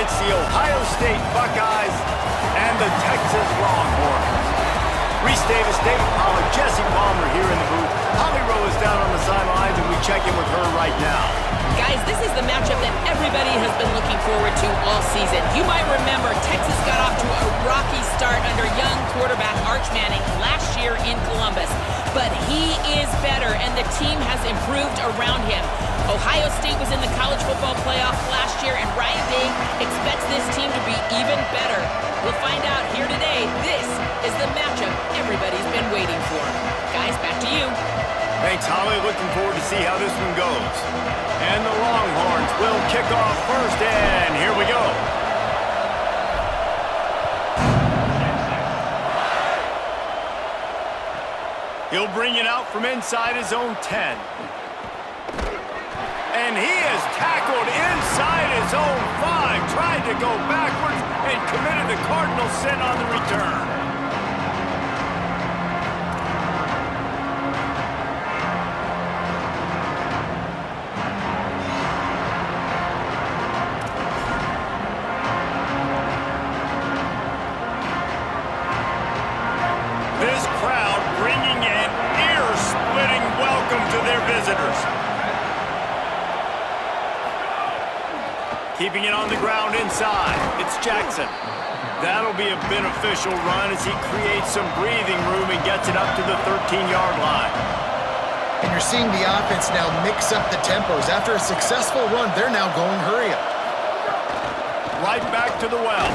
It's the Ohio State Buckeyes and the Texas Longhorns. Reese Davis, Dave Pollard, Jesse Palmer here in the booth. Holly Rowe is down on the sidelines, and we check in with her right now. Guys, this is the matchup that everybody has been looking forward to all season. You might remember Texas got off to a rocky start under young quarterback Arch Manning last year in Columbus. But he is better, and the team has improved around him. Ohio State was in the college football playoff last year, and Ryan Day expects this team to be even better. We'll find out here today. This is the matchup everybody's been waiting for. Guys, back to you. Thanks, Holly. Looking forward to see how this one goes. And the Longhorns will kick off first, and here we go. He'll bring it out from inside his own 10. And he is tackled inside his own 5. Tried to go backwards and committed the Cardinal sin on the return. This crowd bringing an ear-splitting welcome to their visitors. Keeping it on the ground inside. It's Jackson. That'll be a beneficial run as he creates some breathing room and gets it up to the 13-yard line. And you're seeing the offense now mix up the tempos. After a successful run, they're now going hurry up. Right back to the well.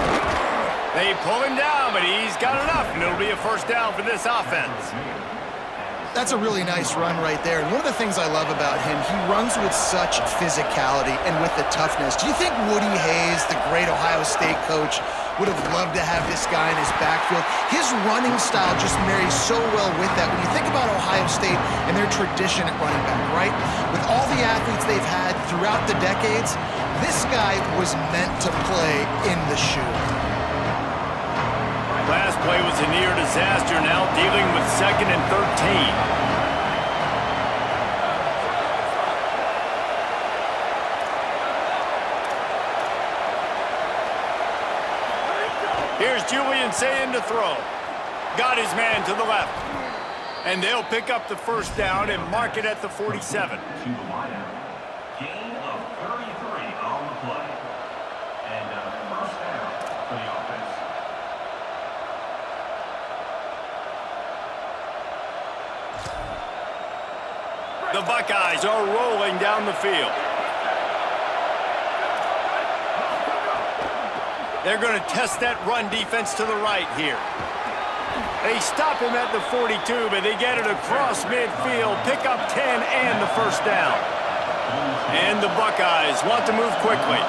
They pull him down, but he's got enough, and it'll be a first down for this offense. That's a really nice run right there. And one of the things I love about him, he runs with such physicality and with the toughness. Do you think Woody Hayes, the great Ohio State coach, would have loved to have this guy in his backfield? His running style just marries so well with that. When you think about Ohio State and their tradition at running back, right? With all the athletes they've had throughout the decades, this guy was meant to play in the shoe. Last play was a near disaster, now dealing with 2nd and 13. Here's Julian Sayin to throw. Got his man to the left. And they'll pick up the first down and mark it at the 47. The Buckeyes are rolling down the field. They're going to test that run defense to the right here. They stop him at the 42, but they get it across midfield, pick up 10 and the first down. And the Buckeyes want to move quickly.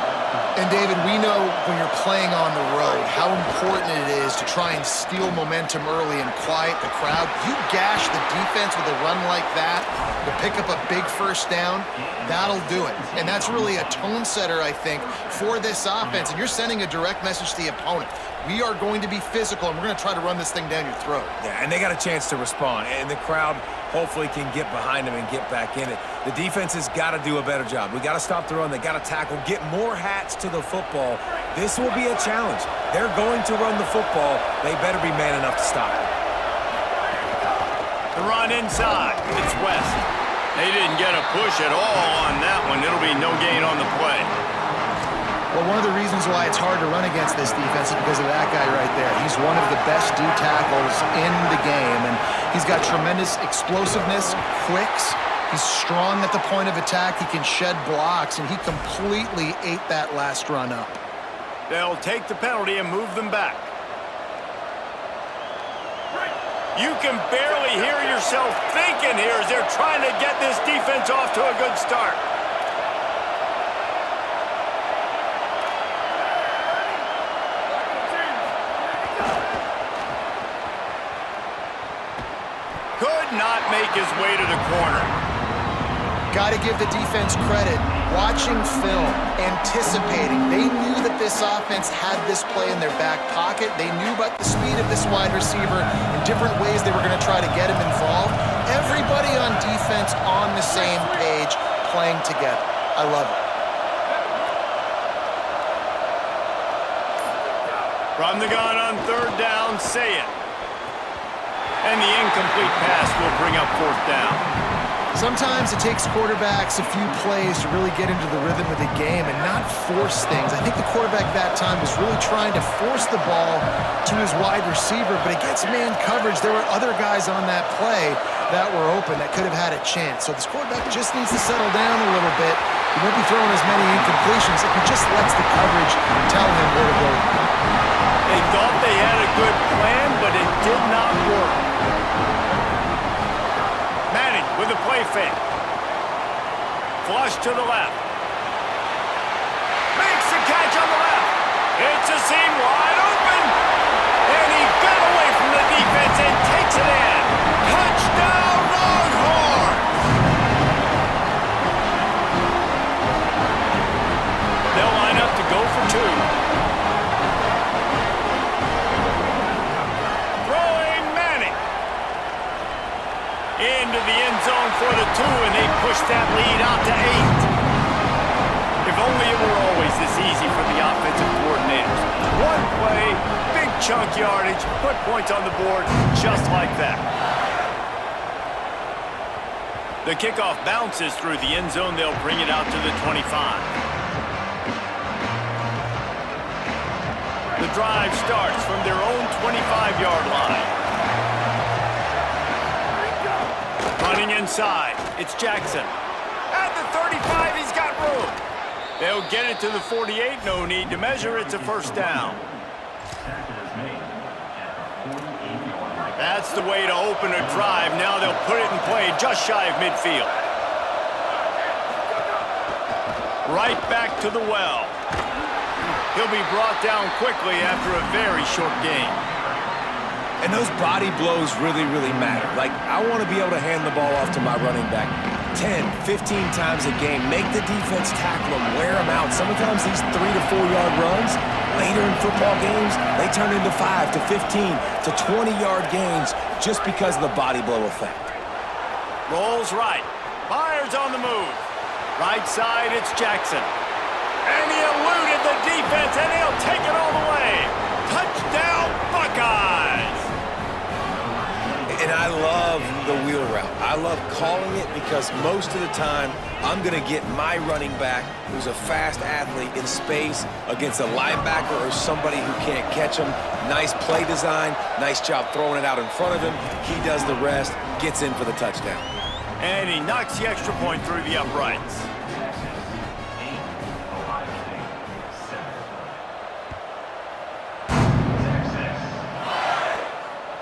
And David, we know when you're playing on the road how important it is to try and steal momentum early and quiet the crowd. You gash the defense with a run like that to pick up a big first down, that'll do it. And that's really a tone setter, I think, for this offense. And you're sending a direct message to the opponent. We are going to be physical, and we're going to try to run this thing down your throat. Yeah, and they got a chance to respond, and the crowd hopefully can get behind them and get back in it. The defense has got to do a better job. We got to stop the run. They got to tackle, get more hats to the football. This will be a challenge. They're going to run the football. They better be man enough to stop it. The run inside. It's West. They didn't get a push at all on that one. It'll be no gain on the play. Well, one of the reasons why it's hard to run against this defense is because of that guy right there. He's one of the best D tackles in the game, and he's got tremendous explosiveness, quicks. He's strong at the point of attack. He can shed blocks, and he completely ate that last run up. They'll take the penalty and move them back. You can barely hear yourself thinking here as they're trying to get this defense off to a good start. Could not make his way to the corner. Got to give the defense credit. Watching film, anticipating. They knew that this offense had this play in their back pocket. They knew about the speed of this wide receiver and different ways they were going to try to get him involved. Everybody on defense on the same page, playing together. I love it. From the gun on third down, say it. And the incomplete pass will bring up fourth down. Sometimes it takes quarterbacks a few plays to really get into the rhythm of the game and not force things. I think the quarterback that time was really trying to force the ball to his wide receiver, but against man coverage, there were other guys on that play that were open that could have had a chance. So this quarterback just needs to settle down a little bit. He won't be throwing as many incompletions if he just lets the coverage tell him where to go. They thought they had a good plan, but it did not work. Manning with a play fake. Flush to the left. Makes the catch on the left. It's a seam wide open. And he got away from the defense and takes it in. Touchdown, Longhorns! They'll line up to go for two. Throwing Manning. Into the end zone for the two, and they push that lead out to 8. If only it were always this easy for the offensive coordinators. One play, big chunk yardage, put points on the board just like that. The kickoff bounces through the end zone. They'll bring it out to the 25. The drive starts from their own 25-yard line. Running inside, it's Jackson. At the 35, he's got room. They'll get it to the 48, no need to measure, it's a first down. That's the way to open a drive. Now they'll put it in play just shy of midfield. Right back to the well. He'll be brought down quickly after a very short game. And those body blows really, really matter. Like, I want to be able to hand the ball off to my running back 10, 15 times a game. Make the defense tackle them, wear them out. Sometimes these 3 to 4 yard runs, later in football games, they turn into 5 to 15 to 20-yard gains just because of the body blow effect. Rolls right. Fires on the move. Right side, it's Jackson. And he eluded the defense, and he'll take it all the way. Touchdown, Buckeyes! And I love the wheel route. I love calling it because most of the time, I'm going to get my running back, who's a fast athlete, in space against a linebacker or somebody who can't catch him. Nice play design, nice job throwing it out in front of him. He does the rest, gets in for the touchdown. And he knocks the extra point through the uprights.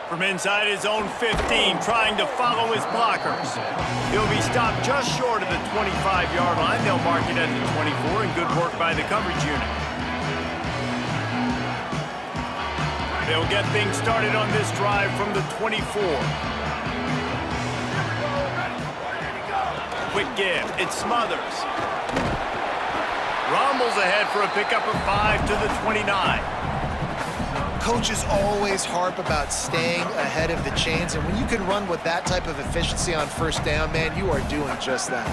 From inside his own 15, trying to follow his blockers. He'll be stopped just short of the 25-yard line. They'll mark it at the 24, and good work by the coverage unit. They'll get things started on this drive from the 24. Quick give. It Smothers. Rumbles ahead for a pickup of 5 to the 29. Coaches always harp about staying ahead of the chains, and when you can run with that type of efficiency on first down, man, you are doing just that.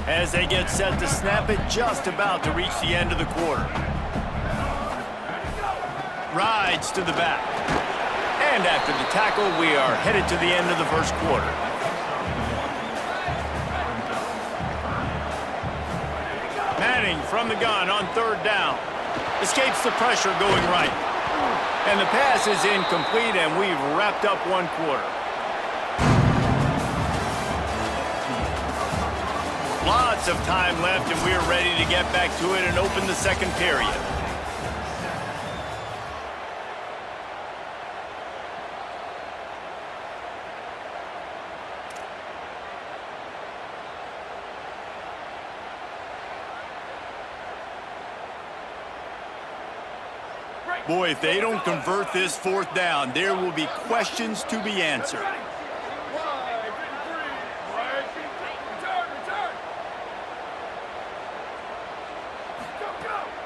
As they get set to snap it, just about to reach the end of the quarter. Rides to the back. And after the tackle, we are headed to the end of the first quarter. Manning from the gun on third down. Escapes the pressure going right. And the pass is incomplete, and we've wrapped up one quarter. Lots of time left, and we're ready to get back to it and open the second period. Boy, if they don't convert this fourth down, there will be questions to be answered.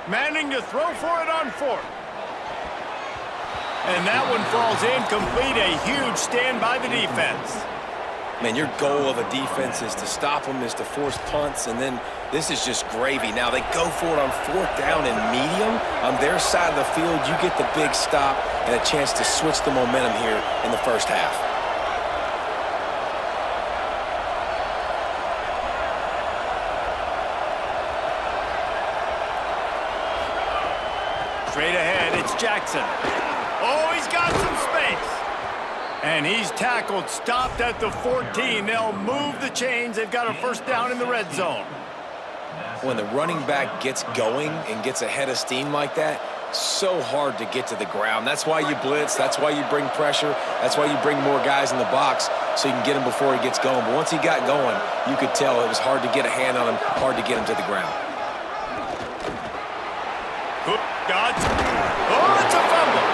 Manning to throw for it on fourth. And that one falls incomplete. A huge stand by the defense. Man, your goal of a defense is to stop them, is to force punts, and then this is just gravy. Now they go for it on 4th down and medium. On their side of the field, you get the big stop and a chance to switch the momentum here in the first half. Straight ahead, it's Jackson. Oh, he's got some space. And he's tackled, stopped at the 14. They'll move the chains. They've got a first down in the red zone. When the running back gets going and gets ahead of steam like that, so hard to get to the ground. That's why you blitz. That's why you bring pressure. That's why you bring more guys in the box so you can get him before he gets going. But once he got going, you could tell it was hard to get a hand on him, hard to get him to the ground. Oh, it's a fumble.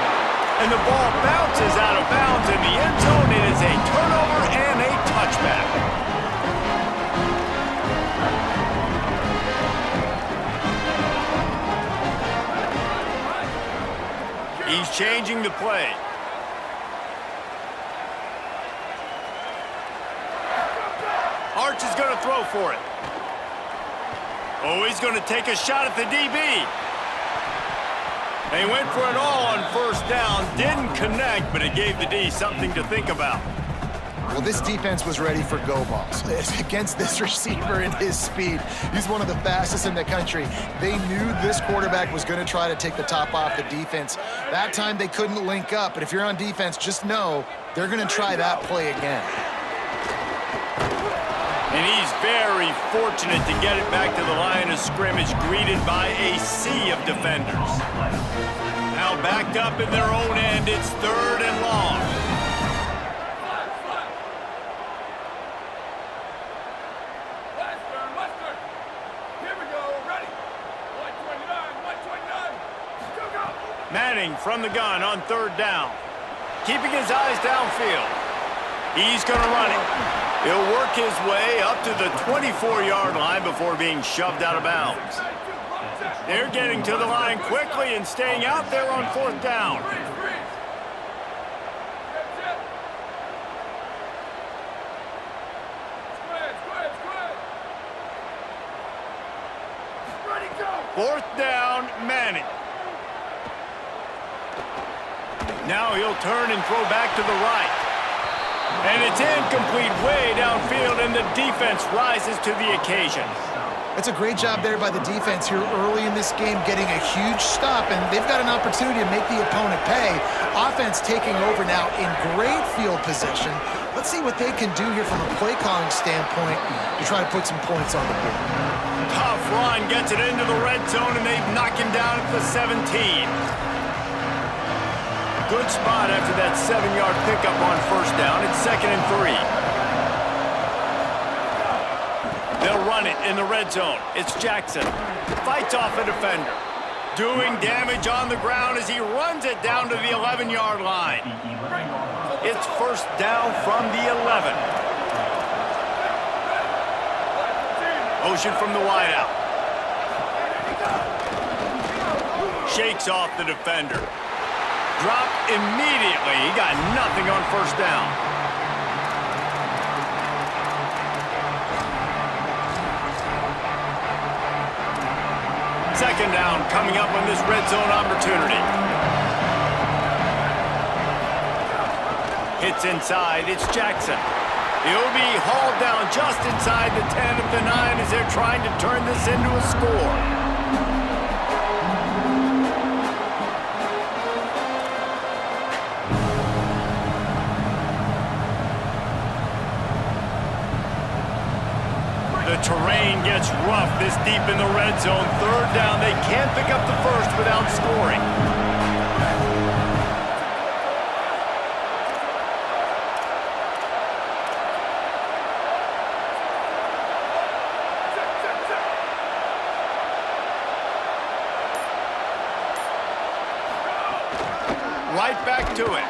And the ball bounces out of bounds in the end zone. It is a turnover and a touchback. He's changing the play. Arch is going to throw for it. Oh, he's going to take a shot at the DB. They went for it all on first down. Didn't connect, but it gave the D something to think about. Well, this defense was ready for go balls against this receiver and his speed. He's one of the fastest in the country. They knew this quarterback was going to try to take the top off the defense. That time they couldn't link up, but if you're on defense, just know they're going to try that play again. And he's very fortunate to get it back to the line of scrimmage, greeted by a sea of defenders. Now backed up in their own end, it's 3rd and long. Western. Here we go, ready. 129, go. Manning from the gun on 3rd down. Keeping his eyes downfield. He's going to run it. He'll work his way up to the 24-yard line before being shoved out of bounds. They're getting to the line quickly and staying out there on 4th down. Fourth down, Manning. Now he'll turn and throw back to the right. And it's incomplete way downfield, and the defense rises to the occasion. It's a great job there by the defense here early in this game, getting a huge stop, and they've got an opportunity to make the opponent pay. Offense taking over now in great field position. Let's see what they can do here from a play calling standpoint to try to put some points on the board. Tough run, gets it into the red zone, and they've knocked him down at the 17. Good spot after that 7-yard pickup on first down. It's 2nd and 3. They'll run it in the red zone. It's Jackson. Fights off a defender. Doing damage on the ground as he runs it down to the 11-yard line. It's first down from the 11. Motion from the wideout. Shakes off the defender. Dropped immediately. He got nothing on first down. Second down coming up on this red zone opportunity. Hits inside. It's Jackson. He'll be hauled down just inside the 10 of the 9 as they're trying to turn this into a score. The terrain gets rough this deep in the red zone. 3rd down. They can't pick up the first without scoring. Right back to it.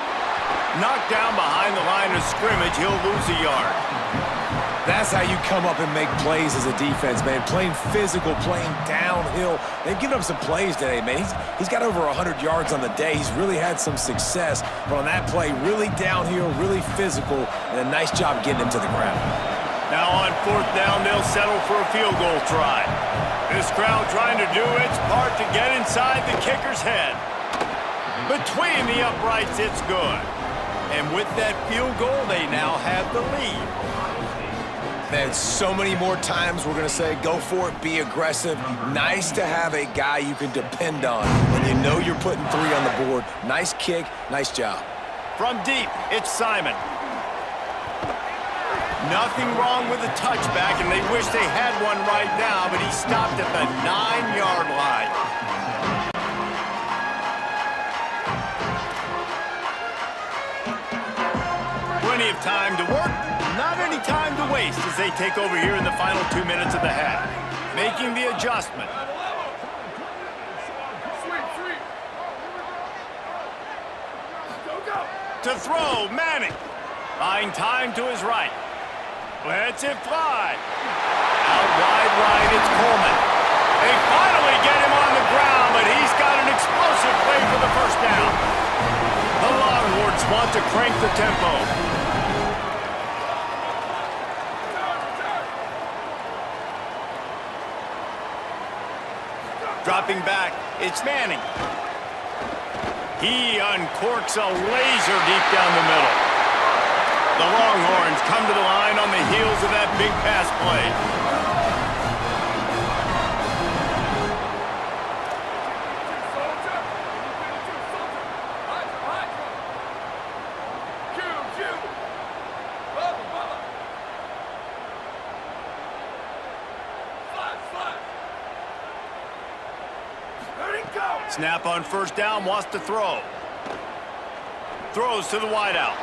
Knocked down behind the line of scrimmage. He'll lose a yard. That's how you come up and make plays as a defense, man. Playing physical, playing downhill. They've given up some plays today, man. He's got over 100 yards on the day. He's really had some success. But on that play, really downhill, really physical, and a nice job getting him to the ground. Now on 4th down, they'll settle for a field goal try. This crowd trying to do its part to get inside the kicker's head. Between the uprights, it's good. And with that field goal, they now have the lead. Man, so many more times we're going to say, go for it, be aggressive. Nice to have a guy you can depend on when you know you're putting 3 on the board. Nice kick, nice job. From deep, it's Simon. Nothing wrong with the touchback, and they wish they had one right now, but he stopped at the 9-yard line. Plenty of time to work, not any time to waste as they take over here in the final 2 minutes of the half. Making the adjustment. Sweet. Go. To throw, Manning. Buying time to his right. Lets it fly. Out wide right, it's Coleman. They finally get him on the ground, but he's got an explosive play for the first down. The Longhorns want to crank the tempo. Dropping back, it's Manning. He uncorks a laser deep down the middle. The Longhorns come to the line on the heels of that big pass play. Snap on 1st down, wants to throw. Throws to the wideout.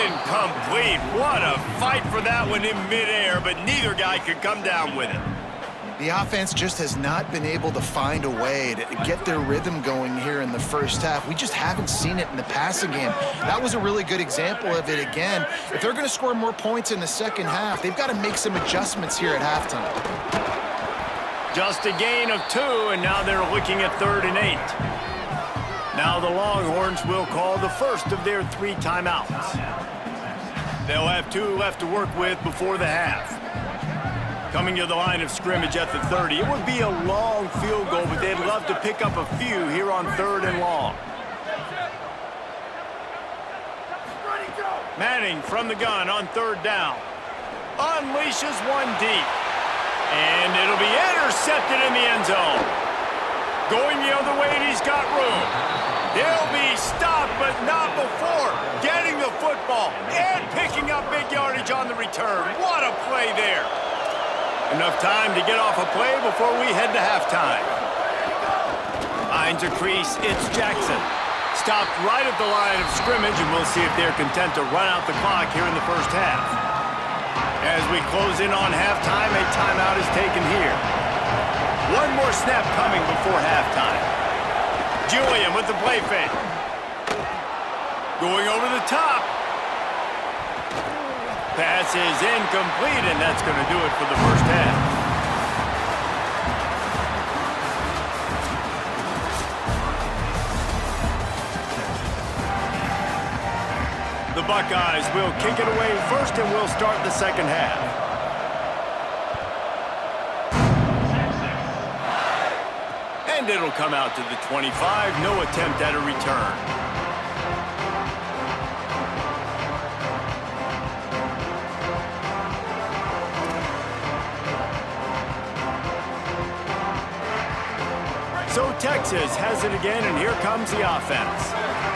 Incomplete. What a fight for that one in midair, but neither guy could come down with it. The offense just has not been able to find a way to get their rhythm going here in the first half. We just haven't seen it in the passing game. That was a really good example of it again. If they're going to score more points in the second half, they've got to make some adjustments here at halftime. Just a gain of 2, and now they're looking at 3rd and 8. Now the Longhorns will call the first of their 3 timeouts. They'll have 2 left to work with before the half. Coming to the line of scrimmage at the 30. It would be a long field goal, but they'd love to pick up a few here on 3rd and long. Manning from the gun on 3rd down. Unleashes one deep. And it'll be intercepted in the end zone. Going the other way, and he's got room. He'll be stopped, but not before getting the football and picking up big yardage on the return. What a play there. Enough time to get off a play before we head to halftime. Finds a crease, it's Jackson. Stopped right at the line of scrimmage, and we'll see if they're content to run out the clock here in the first half. As we close in on halftime, a timeout is taken here. One more snap coming before halftime. Julian with the play fake. Going over the top. Pass is incomplete, and that's going to do it for the first half. The Buckeyes will kick it away first, and we'll start the second half. And it'll come out to the 25. No attempt at a return. So Texas has it again, and here comes the offense.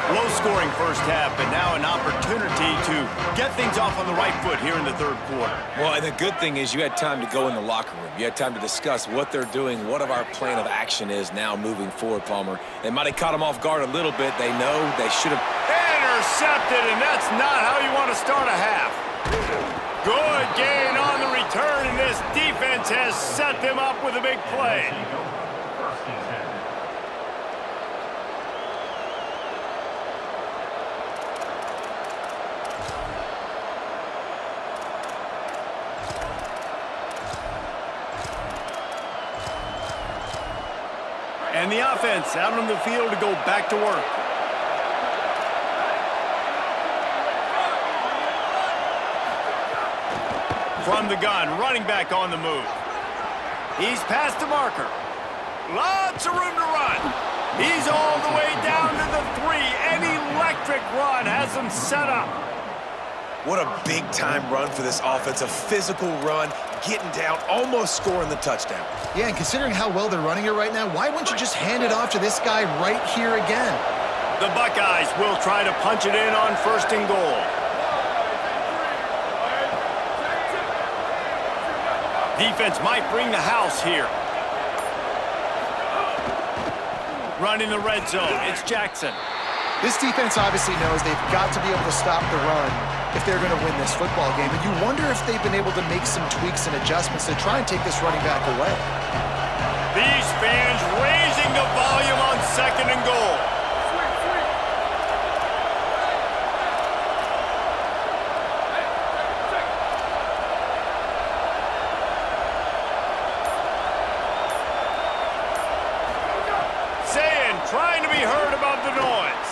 Low-scoring first half, but now an opportunity to get things off on the right foot here in the 3rd quarter. Well, and the good thing is you had time to go in the locker room. You had time to discuss what they're doing, what our plan of action is now moving forward, Palmer. They might have caught them off guard a little bit. They know they should have... Intercepted, and that's not how you want to start a half. Good gain on the return, and this defense has set them up with a big play. And the offense out on the field to go back to work. From the gun, running back on the move. He's past the marker. Lots of room to run. He's all the way down to the 3. An electric run has him set up. What a big-time run for this offense. A physical run, getting down, almost scoring the touchdown. Yeah, and considering how well they're running it right now, why wouldn't you just hand it off to this guy right here again? The Buckeyes will try to punch it in on 1st and goal. Defense might bring the house here. Running the red zone, it's Jackson. This defense obviously knows they've got to be able to stop the run if they're going to win this football game. And you wonder if they've been able to make some tweaks and adjustments to try and take this running back away. These fans raising the volume on 2nd and goal. Trying to be heard above the noise.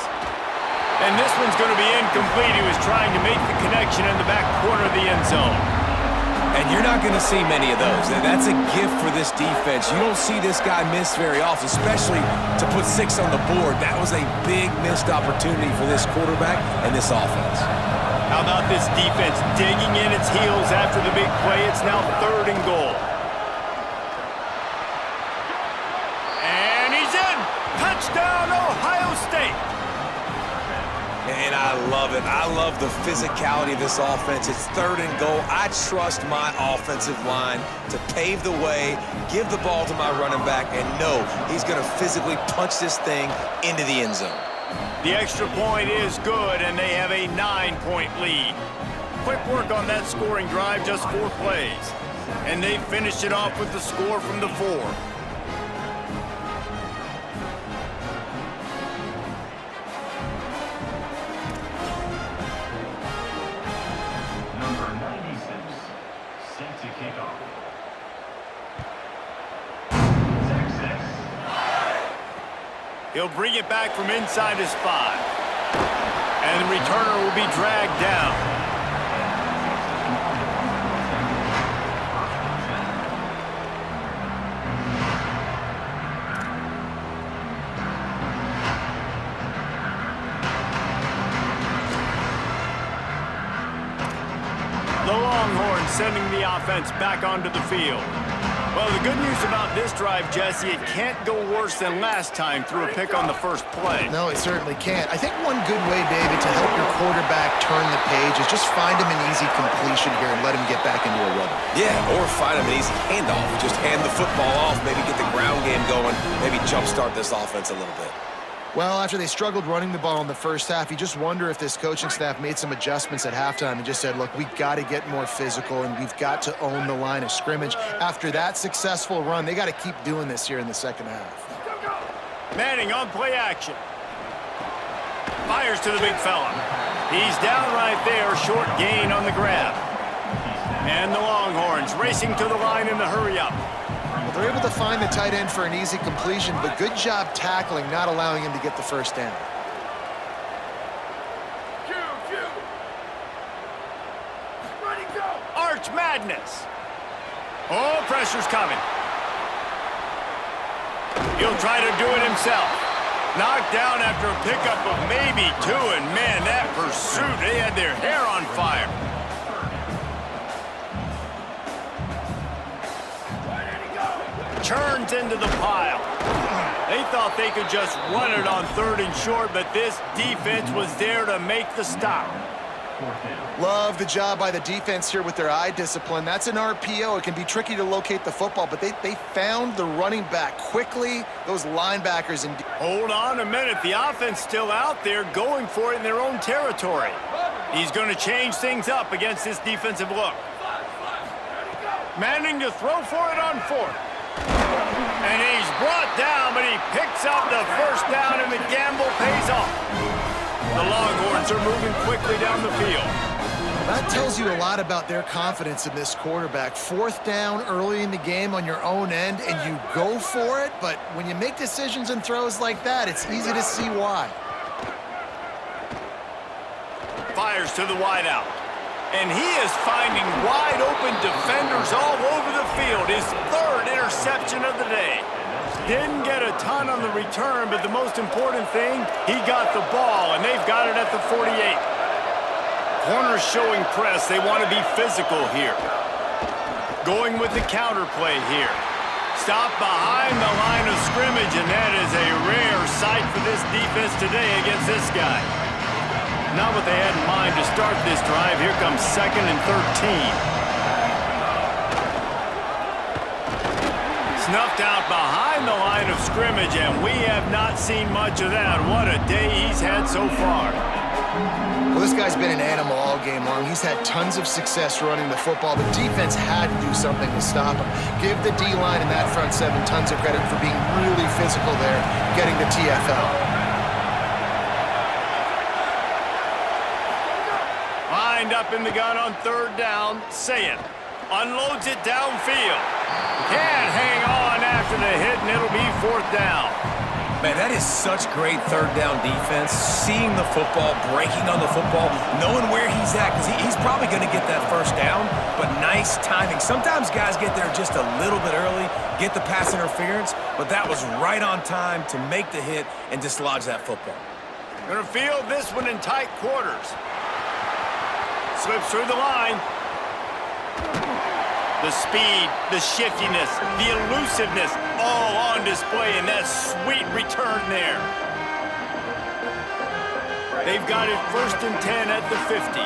And this one's going to be incomplete. He was trying to make the connection in the back corner of the end zone. And you're not going to see many of those. And that's a gift for this defense. You don't see this guy miss very often, especially to put 6 on the board. That was a big missed opportunity for this quarterback and this offense. How about this defense digging in its heels after the big play? It's now 3rd and goal. Touchdown, Ohio State. And I love it. I love the physicality of this offense. It's 3rd and goal. I trust my offensive line to pave the way, give the ball to my running back, and know he's going to physically punch this thing into the end zone. The extra point is good, and they have a 9-point lead. Quick work on that scoring drive, just 4 plays. And they finished it off with the score from the 4. He'll bring it back from inside his 5. And the returner will be dragged down. The Longhorns sending the offense back onto the field. Well, the good news about this drive, Jesse, it can't go worse than last time through a pick on the first play. No, it certainly can't. I think one good way, David, to help your quarterback turn the page is just find him an easy completion here and let him get back into a rhythm. Yeah, or find him an easy handoff. Just hand the football off, maybe get the ground game going, maybe jumpstart this offense a little bit. Well, after they struggled running the ball in the first half, you just wonder if this coaching staff made some adjustments at halftime and just said, look, we've got to get more physical and we've got to own the line of scrimmage. After that successful run, they got to keep doing this here in the second half. Manning on play action. Fires to the big fella. He's down right there, short gain on the grab. And the Longhorns racing to the line in the hurry-up. They're able to find the tight end for an easy completion, but good job tackling, not allowing him to get the first down. Ready, go! Arch Madness. Oh, pressure's coming. He'll try to do it himself. Knocked down after a pickup of maybe 2, and man, that pursuit, they had their hair on fire. Turns into the pile. They thought they could just run it on 3rd and short, but this defense was there to make the stop. Love the job by the defense here with their eye discipline. That's an RPO. It can be tricky to locate the football, but they found the running back quickly. Those linebackers. Hold on a minute. The offense still out there going for it in their own territory. He's going to change things up against this defensive look. Manning to throw for it on 4th. And he's brought down, but he picks up the first down, and the gamble pays off. The Longhorns are moving quickly down the field. That tells you a lot about their confidence in this quarterback. 4th down early in the game on your own end, and you go for it, but when you make decisions and throws like that, it's easy to see why. Fires to the wideout. And he is finding wide open defenders all over the field. His 3rd interception of the day. Didn't get a ton on the return, but the most important thing, he got the ball, and they've got it at the 48. Corners showing press. They want to be physical here. Going with the counter play here. Stop behind the line of scrimmage, and that is a rare sight for this defense today against this guy. Not what they had in mind to start this drive. Here comes 2nd and 13. Snuffed out behind the line of scrimmage, and we have not seen much of that. What a day he's had so far. Well, this guy's been an animal all game long. He's had tons of success running the football. The defense had to do something to stop him. Give the D-line and that front 7 tons of credit for being really physical there, getting the TFL. Lined up in the gun on 3rd down. Saying unloads it downfield. Can't hang on after the hit, and it'll be 4th down. Man, that is such great 3rd down defense. Seeing the football, breaking on the football, knowing where he's at, because he's probably going to get that 1st down, but nice timing. Sometimes guys get there just a little bit early, get the pass interference, but that was right on time to make the hit and dislodge that football. Gonna field this one in tight quarters. Slips through the line. The speed, the shiftiness, the elusiveness, all on display in that sweet return there. They've got it 1st and 10 at the 50.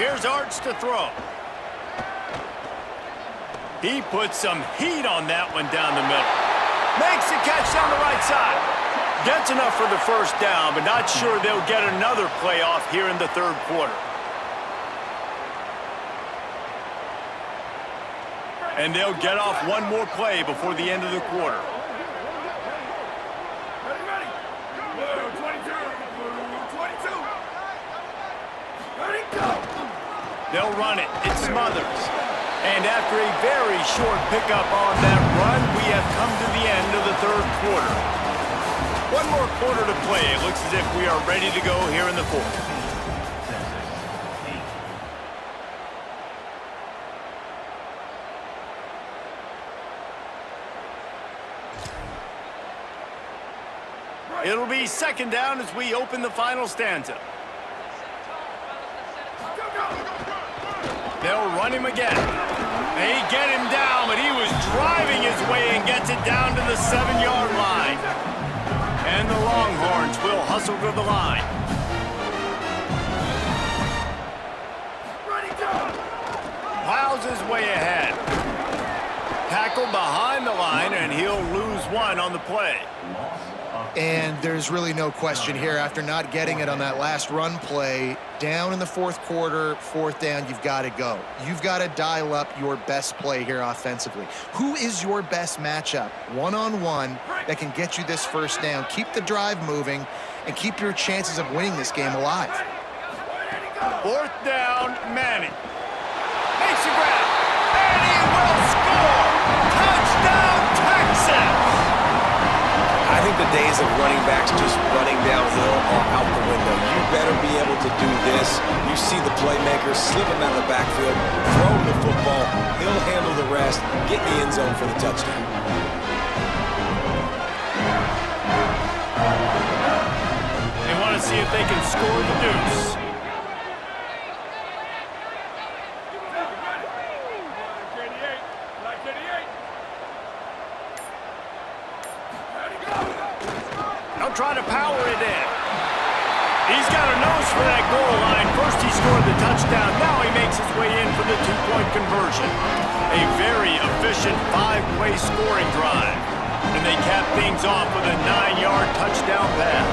Here's Arch to throw. He puts some heat on that one down the middle. Makes the catch down the right side. Gets enough for the 1st down, but not sure they'll get another play off here in the 3rd quarter. And they'll get off one more play before the end of the quarter. Ready. 22. Ready, go. They'll run it. It smothers. And after a very short pickup on that run, we have come to the end of the 3rd quarter. One more quarter to play. It looks as if we are ready to go here in the 4th. It'll be 2nd down as we open the final stanza. They'll run him again. They get him down, but he was driving his way and gets it down to the 7-yard line. And the Longhorns will hustle to the line. Ready, go. Plows his way ahead. Tackle behind the line, and he'll lose one on the play. And there's really no question here. After not getting it on that last run play, down in the 4th quarter, 4th down, you've got to go. You've got to dial up your best play here offensively. Who is your best matchup, one-on-one, that can get you this 1st down, keep the drive moving, and keep your chances of winning this game alive? 4th down, Manning. Makes a grab, and he will score! Touchdown, Texas! I think the days of running backs just running downhill are out the window. You better be able to do this. You see the playmaker slip him out of the backfield, throw him the football, he'll handle the rest, get in the end zone for the touchdown. They want to see if they can score the deuce. They'll try to power it in. He's got a nose for that goal line. First he scored the touchdown. Now he makes his way in for the 2-point conversion. A very efficient 5-play scoring drive. And they cap things off with a 9-yard touchdown pass.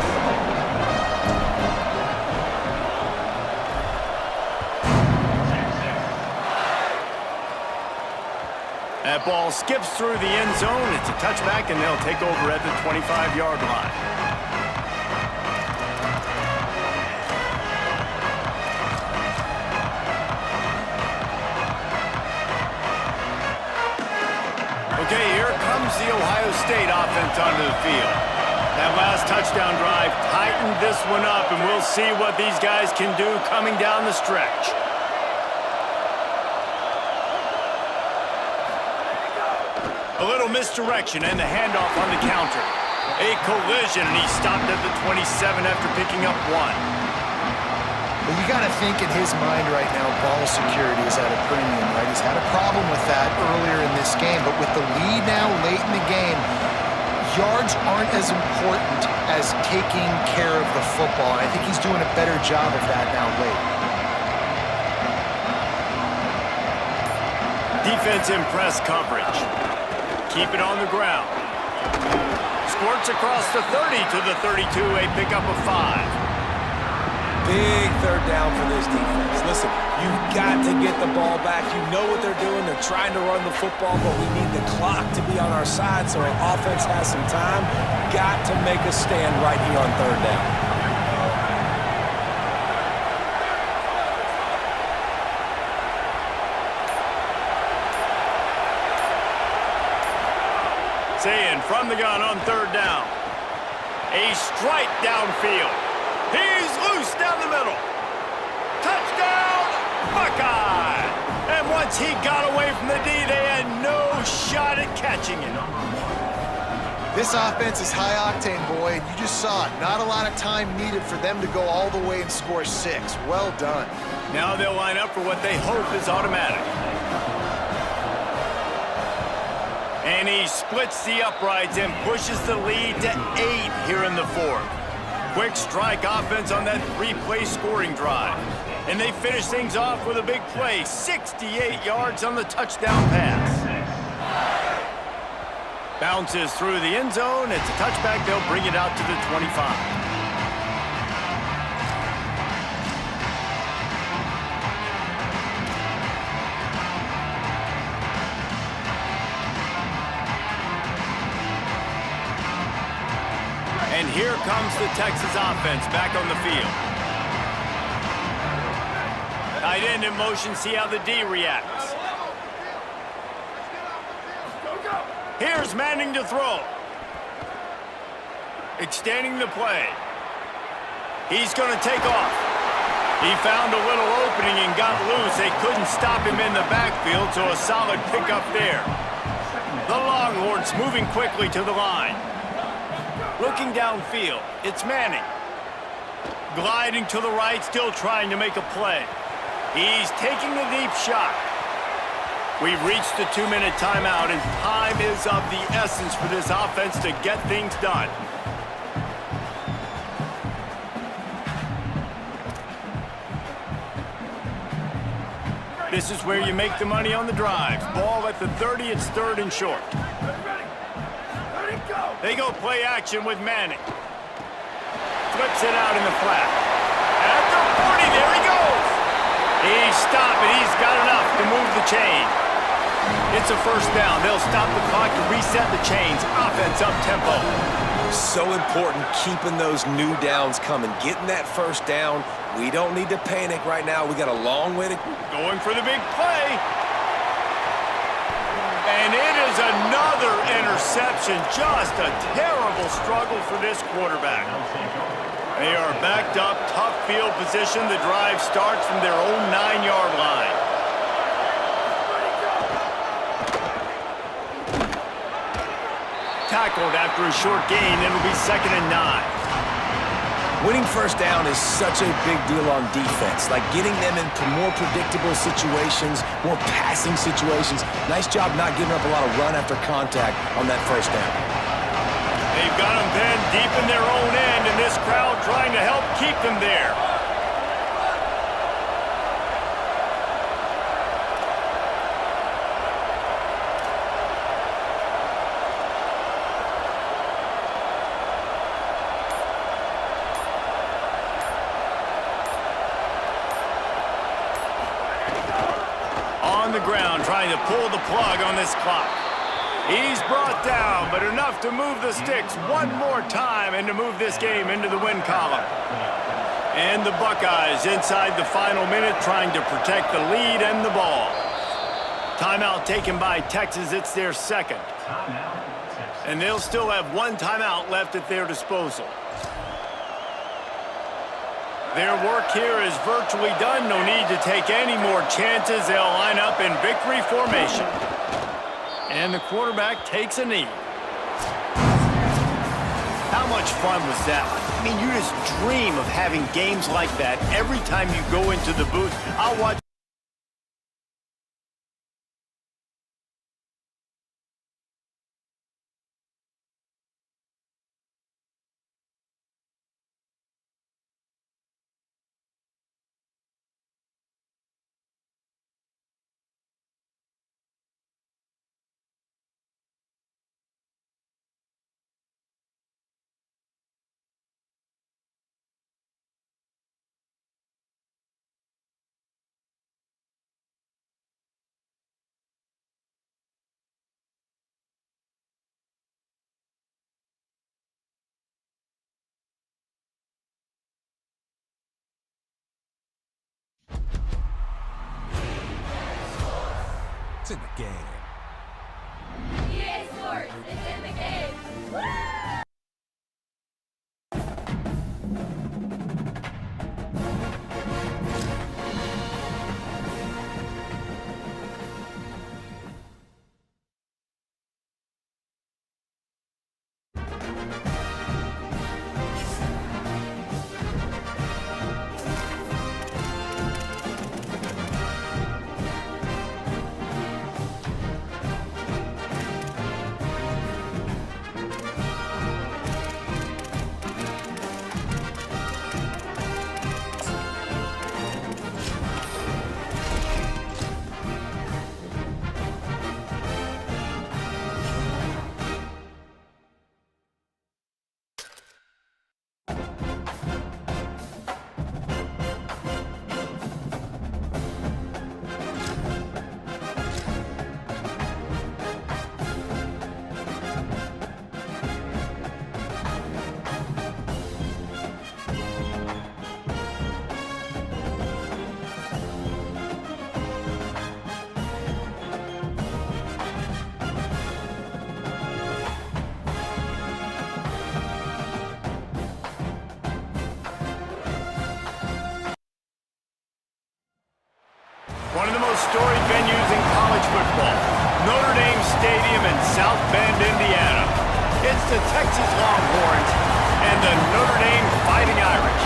That ball skips through the end zone. It's a touchback, and they'll take over at the 25-yard line. Okay, here comes the Ohio State offense onto the field. That last touchdown drive tightened this one up, and we'll see what these guys can do coming down the stretch. A little misdirection and the handoff on the counter. A collision, and he stopped at the 27 after picking up 1. Well, you got to think in his mind right now, ball security is at a premium, right? He's had a problem with that earlier in this game, but with the lead now late in the game, yards aren't as important as taking care of the football. I think he's doing a better job of that now late. Defense in press coverage. Keep it on the ground. Squirts across the 30 to the 32, a pickup of 5. Big third down for this defense. Listen, you've got to get the ball back. You know what they're doing. They're trying to run the football, but we need the clock to be on our side so our offense has some time. Got to make a stand right here on third down. Saying from the gun on third down. A strike downfield. He's loose down the middle. Touchdown, Buckeye! And once he got away from the D, they had no shot at catching him. This offense is high octane, boy, and you just saw it. Not a lot of time needed for them to go all the way and score 6. Well done. Now they'll line up for what they hope is automatic. And he splits the uprights and pushes the lead to 8 here in the 4th. Quick strike offense on that 3-play scoring drive. And they finish things off with a big play, 68 yards on the touchdown pass. Bounces through the end zone. It's a touchback. They'll bring it out to the 25. And here comes the Texas offense back on the field. Tight end in motion, see how the D reacts. Here's Manning to throw. Extending the play. He's going to take off. He found a little opening and got loose. They couldn't stop him in the backfield, so a solid pickup there. The Longhorns moving quickly to the line. Looking downfield, it's Manning. Gliding to the right, still trying to make a play. He's taking the deep shot. We've reached the 2-minute timeout, and time is of the essence for this offense to get things done. This is where you make the money on the drives. Ball at the 30, it's 3rd and short. They go play action with Manning. Flips it out in the flat. At the 40, there he goes. He's stopped, and he's got enough to move the chain. It's a first down. They'll stop the clock to reset the chains. Offense up tempo. So important keeping those new downs coming. Getting that first down. We don't need to panic right now. We got a long way to go. Going for the big play. And it is another interception. Just a terrible struggle for this quarterback. They are backed up, tough field position. The drive starts from their own 9-yard line. Tackled after a short gain. It'll be 2nd and 9. Winning first down is such a big deal on defense, like getting them into more predictable situations, more passing situations. Nice job not giving up a lot of run after contact on that first down. They've got them then deep in their own end, and this crowd trying to help keep them there. On the ground, trying to pull the plug on this clock. He's brought down, but enough to move the sticks one more time and to move this game into the win column. And the Buckeyes inside the final minute trying to protect the lead and the ball. Timeout taken by Texas. It's their second. And they'll still have one timeout left at their disposal. Their work here is virtually done. No need to take any more chances. They'll line up in victory formation. And the quarterback takes a knee. How much fun was that? I mean, you just dream of having games like that every time you go into the booth. I'll watch. It's in the game. EA Sports, it's in the game. Woo! One of the most storied venues in college football, Notre Dame Stadium in South Bend, Indiana. It's the Texas Longhorns and the Notre Dame Fighting Irish.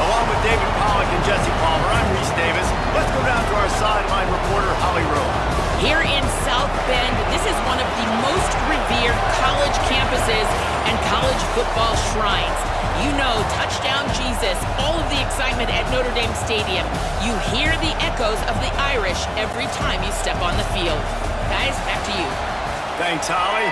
Along with David Pollack and Jesse Palmer, I'm Reese Davis. Let's go down to our sideline reporter, Holly Rowe. Here in South Bend, this is one of the most revered college campuses and college football shrines. You know, touchdown Jesus, all of the excitement at Notre Dame Stadium. You hear the echoes of the Irish every time you step on the field. Guys, back to you. Thanks, Holly.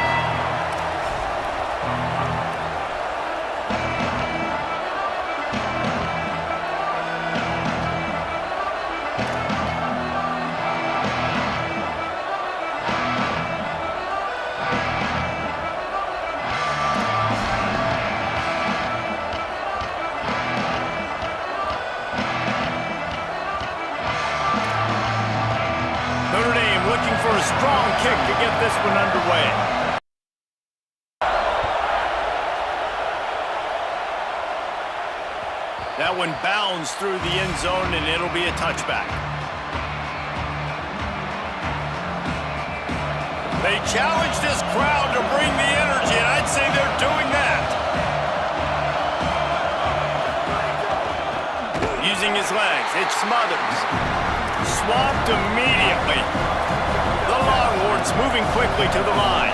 Notre Dame looking for a strong kick to get this one underway. That one bounds through the end zone, and it'll be a touchback. They challenge this crowd to bring the energy, and I'd say they're doing that. Using his legs, it's Smothers. Swamped immediately. The Longhorns moving quickly to the line.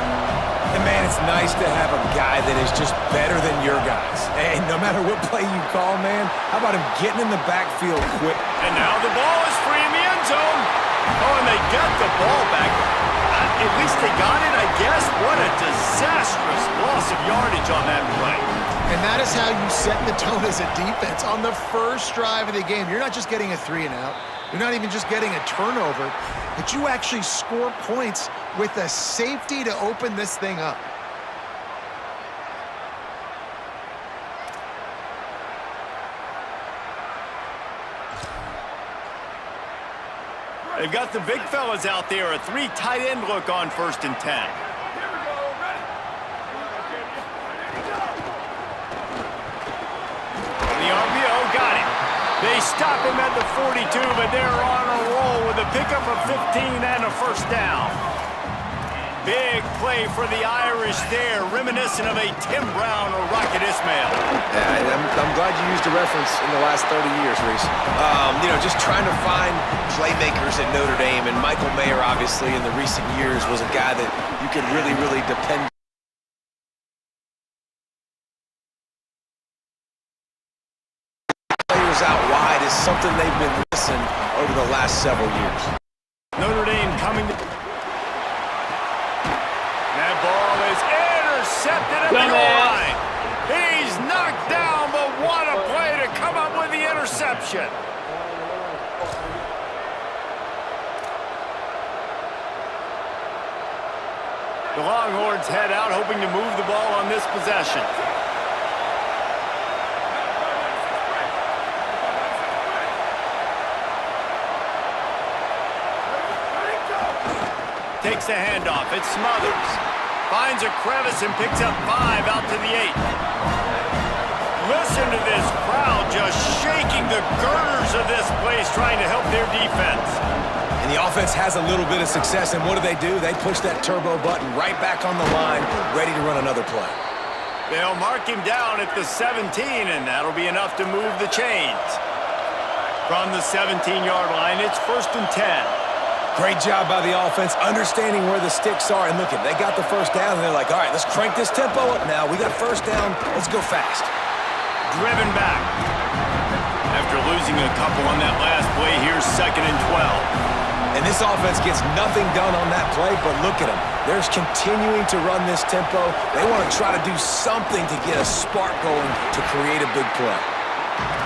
And man, it's nice to have a guy that is just better than your guys. And no matter what play you call, man, how about him getting in the backfield quick? And now the ball is free in the end zone. Oh, and they got the ball back. At least they got it, I guess. What a disastrous loss of yardage on that play. And that is how you set the tone as a defense. On the first drive of the game, you're not just getting a 3-and-out. You're not even just getting a turnover, but you actually score points with a safety to open this thing up. They've got the big fellas out there. A 3 tight end look on 1st and 10. The RPO got it. They stop him at the 42, but they're on a roll with a pickup of 15 and a 1st down. Big play for the Irish there, reminiscent of a Tim Brown or Rocket Ismail. Yeah, I'm glad you used a reference in the last 30 years, Reese. Just trying to find playmakers at Notre Dame, and Michael Mayer, obviously, in the recent years, was a guy that you could really, really depend on. Players out wide is something they've been missing over the last several years. Notre Dame coming to... That ball is intercepted at the goal line. He's knocked down, but what a play to come up with the interception. The Longhorns head out, hoping to move the ball on this possession. Takes the handoff. It's Smothers. Finds a crevice and picks up 5 out to the 8. Listen to this crowd just shaking the girders of this place trying to help their defense. And the offense has a little bit of success, and what do? They push that turbo button right back on the line, ready to run another play. They'll mark him down at the 17, and that'll be enough to move the chains. From the 17-yard line, it's 1st and 10. Great job by the offense, understanding where the sticks are. And look, they got the 1st down, and they're like, all right, let's crank this tempo up now. We got 1st down. Let's go fast. Driven back. After losing a couple on that last play, here's 2nd and 12. And this offense gets nothing done on that play, but look at them. They're continuing to run this tempo. They want to try to do something to get a spark going to create a big play.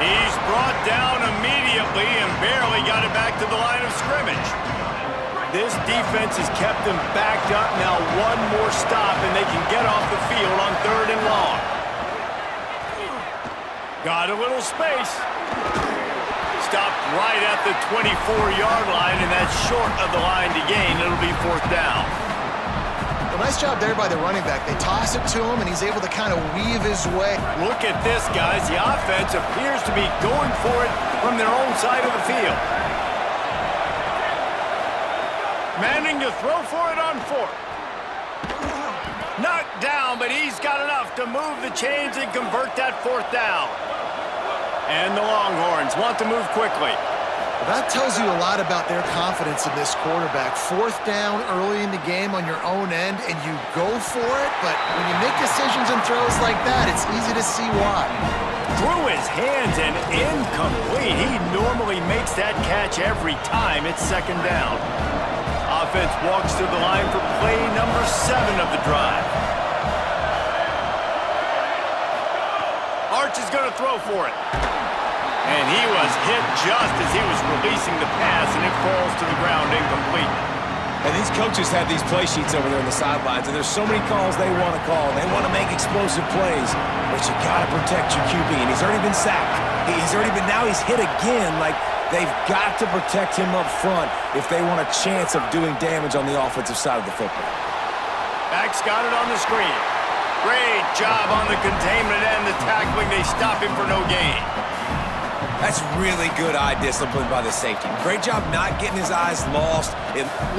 He's brought down immediately and barely got it back to the line of scrimmage. This defense has kept them backed up. Now one more stop and they can get off the field on 3rd and long. Got a little space. Stopped right at the 24-yard line, and that's short of the line to gain. It'll be 4th down. Well, nice job there by the running back. They toss it to him, and he's able to kind of weave his way. Look at this, guys. The offense appears to be going for it from their own side of the field. Manning to throw for it on 4th. Knocked down, but he's got enough to move the chains and convert that 4th down. And the Longhorns want to move quickly. Well, that tells you a lot about their confidence in this quarterback. 4th down early in the game on your own end, and you go for it, but when you make decisions and throws like that, it's easy to see why. Through his hands and incomplete. He normally makes that catch every time. It's 2nd down. Offense walks to the line for play number 7 of the drive. Arch is going to throw for it. And he was hit just as he was releasing the pass, and it falls to the ground incomplete. And these coaches have these play sheets over there on the sidelines, and there's so many calls they want to call. They want to make explosive plays, but you got to protect your QB, and he's already been sacked. Now he's hit again. Like, they've got to protect him up front if they want a chance of doing damage on the offensive side of the football. Back's got it on the screen. Great job on the containment and the tackling. They stop him for no gain. That's really good eye discipline by the safety. Great job not getting his eyes lost.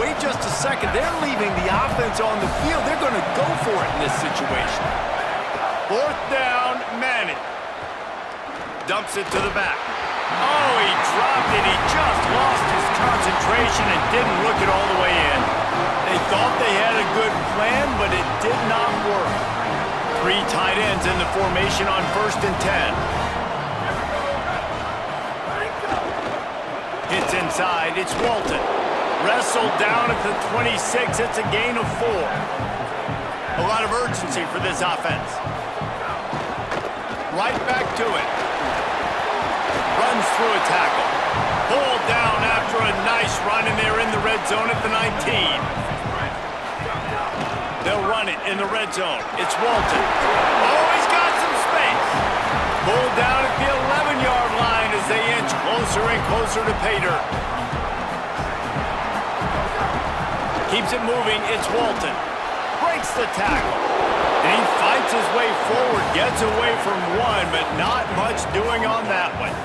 Wait just a second. They're leaving the offense on the field. They're going to go for it in this situation. 4th down, Manning. Dumps it to the back. Oh, he dropped it. He just lost his concentration and didn't look it all the way in. They thought they had a good plan, but it did not work. 3 tight ends in the formation on 1st and 10. Hits inside. It's Walton. Wrestled down at the 26. It's a gain of 4. A lot of urgency for this offense. Right back to it. Runs through a tackle. Pulled down after a nice run, and they're in the red zone at the 19. They'll run it in the red zone. It's Walton. Oh, he's got some space. Pulled down at the 11-yard line as they inch closer and closer to pay dirt. Keeps it moving. It's Walton. Breaks the tackle. And he fights his way forward. Gets away from one, but not much doing on that one.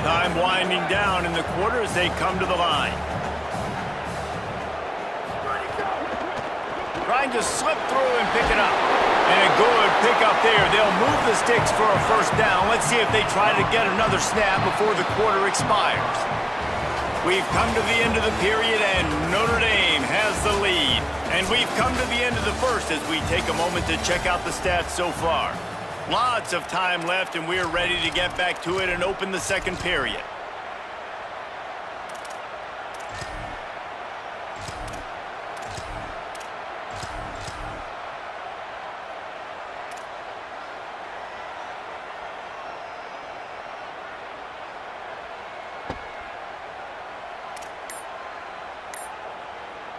Time winding down in the quarter as they come to the line. Trying to slip through and pick it up. And a good pick up there. They'll move the sticks for a first down. Let's see if they try to get another snap before the quarter expires. We've come to the end of the period, and Notre Dame has the lead. And we've come to the end of the first as we take a moment to check out the stats so far. Lots of time left, and we're ready to get back to it and open the second period.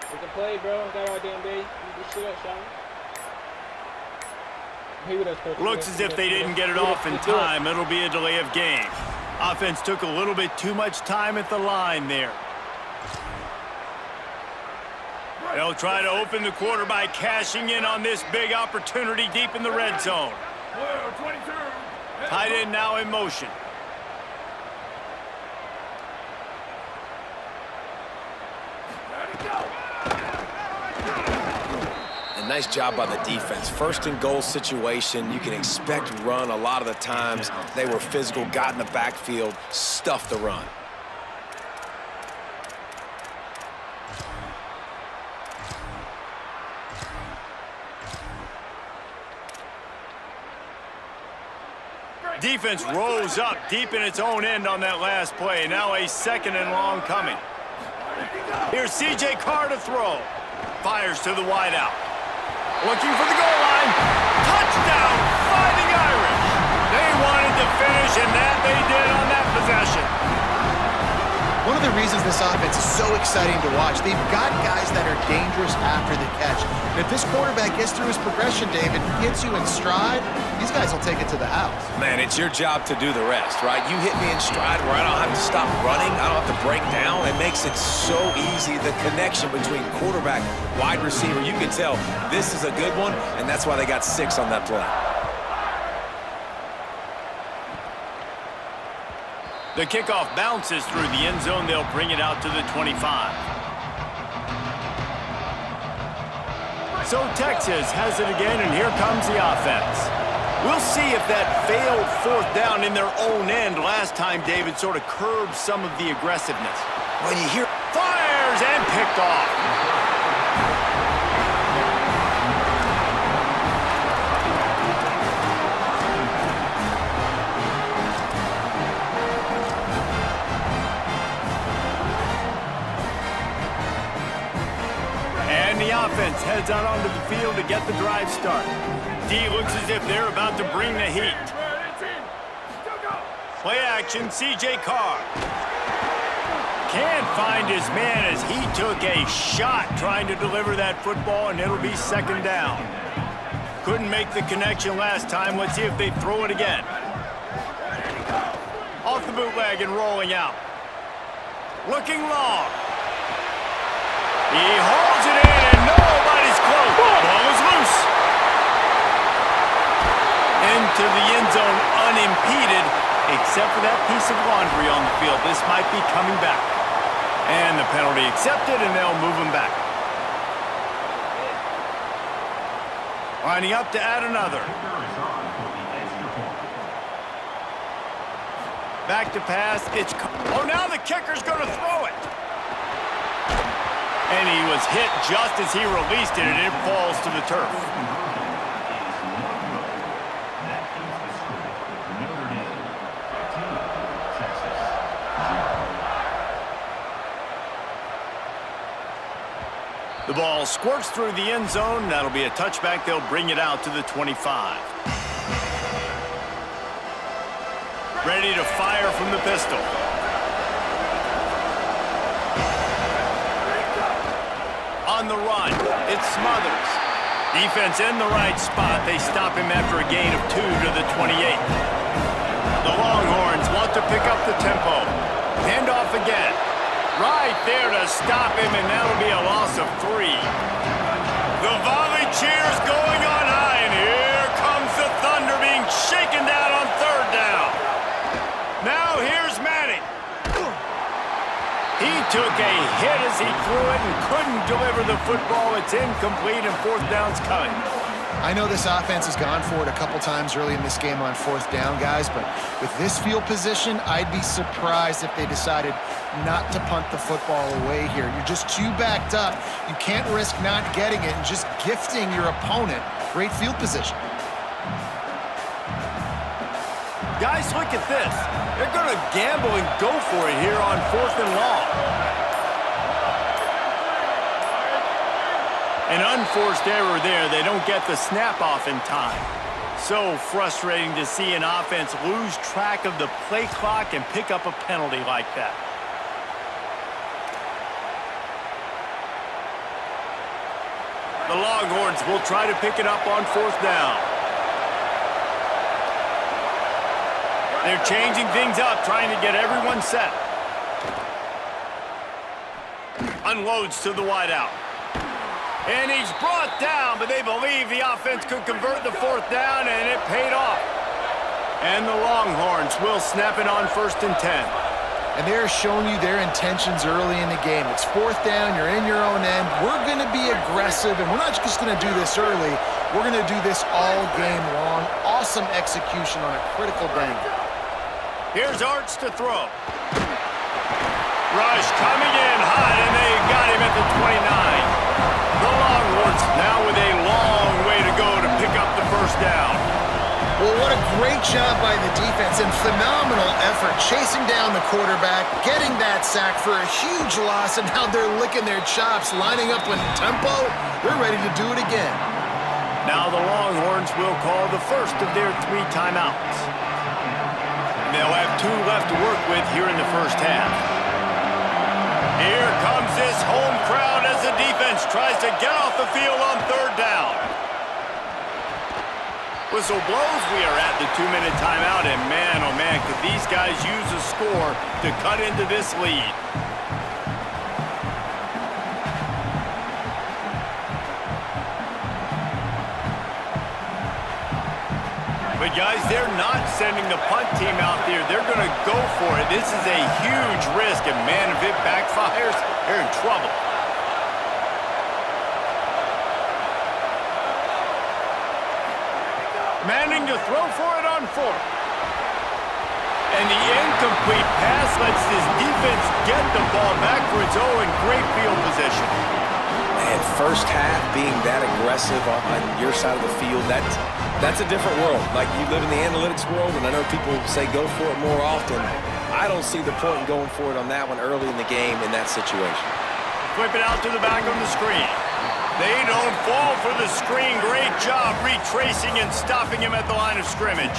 We can play, bro. I got all damn day. You just shut up, Sean. Looks as if they didn't get it off in time. It'll be a delay of game. Offense took a little bit too much time at the line there. They'll try to open the quarter by cashing in on this big opportunity deep in the red zone. Tight end now in motion. Nice job by the defense. First and goal situation, you can expect run a lot of the times. They were physical, got in the backfield, stuffed the run. Defense rose up deep in its own end on that last play. Now a second and long coming. Here's C.J. Carr to throw. Fires to the wideout. Looking for the goal line. Touchdown, Fighting Irish. They wanted to finish, and that they did on that possession. One of the reasons this offense is so exciting to watch, they've got guys that are dangerous after the catch. And if this quarterback gets through his progression, David, hits you in stride, these guys will take it to the house. Man, it's your job to do the rest, right? You hit me in stride where I don't have to stop running. I don't have to break down. It makes it so easy. The connection between quarterback, wide receiver, you can tell this is a good one, and that's why they got 6 on that play. The kickoff bounces through the end zone. They'll bring it out to the 25. So Texas has it again, and here comes the offense. We'll see if that failed fourth down in their own end last time, David, sort of curbed some of the aggressiveness. When you hear Fires and picked off. Offense heads out onto the field to get the drive started. D looks as if they're about to bring the heat. Play action, C.J. Carr. Can't find his man as he took a shot trying to deliver that football, and it'll be second down. Couldn't make the connection last time. Let's see if they throw it again. Off the bootleg and rolling out. Looking long. He holds it in, and nobody's close. Ball is loose. Into the end zone unimpeded, except for that piece of laundry on the field. This might be coming back. And the penalty accepted, and they'll move him back. Lining up to add another. Back to pass. Oh, now the kicker's going to throw it. And he was hit just as he released it, and it falls to the turf. The ball squirts through the end zone. That'll be a touchback. They'll bring it out to the 25. Ready to fire from the pistol. On the run, it's Smothers. Defense in the right spot. They stop him after a gain of 2 to the 28. The Longhorns want to pick up the tempo. Hand off again. Right there to stop him, and that'll be a loss of 3. The volley cheers going on high, and here comes the Thunder being shaken down on 3rd down. Now here's Manning. He took a hit as he threw it and couldn't deliver the football. It's incomplete, and 4th down's coming. I know this offense has gone for it a couple times early in this game on 4th down, guys, but with this field position, I'd be surprised if they decided not to punt the football away here. You're just too backed up. You can't risk not getting it and just gifting your opponent great field position. Guys, look at this. They're going to gamble and go for it here on 4th and long. An unforced error there. They don't get the snap off in time. So frustrating to see an offense lose track of the play clock and pick up a penalty like that. The Longhorns will try to pick it up on 4th down. They're changing things up, trying to get everyone set. Unloads to the wideout. And he's brought down, but they believe the offense could convert the 4th down, and it paid off. And the Longhorns will snap it on 1st and 10. And they're showing you their intentions early in the game. It's 4th down, you're in your own end. We're going to be aggressive, and we're not just going to do this early. We're going to do this all game long. Awesome execution on a critical down. Here's Arts to throw. Rush coming in hot, and they got him at the 29. The Longhorns now with a long way to go to pick up the 1st down. Well, what a great job by the defense and phenomenal effort chasing down the quarterback, getting that sack for a huge loss, and now they're licking their chops, lining up in tempo. They're ready to do it again. Now the Longhorns will call the first of their 3 timeouts. They'll have 2 left to work with here in the 1st half. Here comes this home crowd as the defense tries to get off the field on 3rd down. Whistle blows, we are at the 2-minute timeout, and man, oh man, could these guys use a score to cut into this lead. But guys, they're not sending the punt team out there. They're going to go for it. This is a huge risk, and man, if it backfires, they're in trouble. Manning to throw for it on 4th. And the incomplete pass lets this defense get the ball back for its own great field position. And 1st half being that aggressive on your side of the field, that's a different world. Like, you live in the analytics world, and I know people say go for it more often. I don't see the point in going for it on that one early in the game in that situation. Flip it out to the back on the screen. They don't fall for the screen. Great job retracing and stopping him at the line of scrimmage.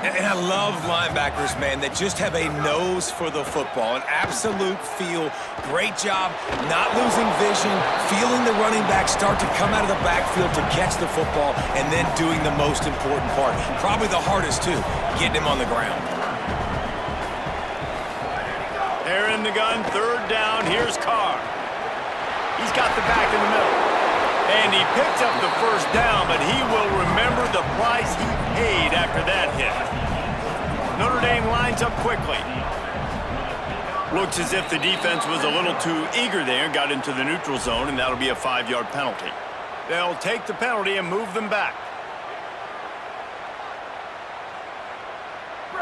And I love linebackers, man, that just have a nose for the football, an absolute feel. Great job not losing vision, feeling the running back start to come out of the backfield to catch the football, and then doing the most important part, probably the hardest too, getting him on the ground. They're in the gun, 3rd down. Here's Carr. He's got the back in the middle. And he picked up the 1st down, but he will remember the price he paid after that hit. Notre Dame lines up quickly. Looks as if the defense was a little too eager there, got into the neutral zone, and that'll be a 5-yard penalty. They'll take the penalty and move them back.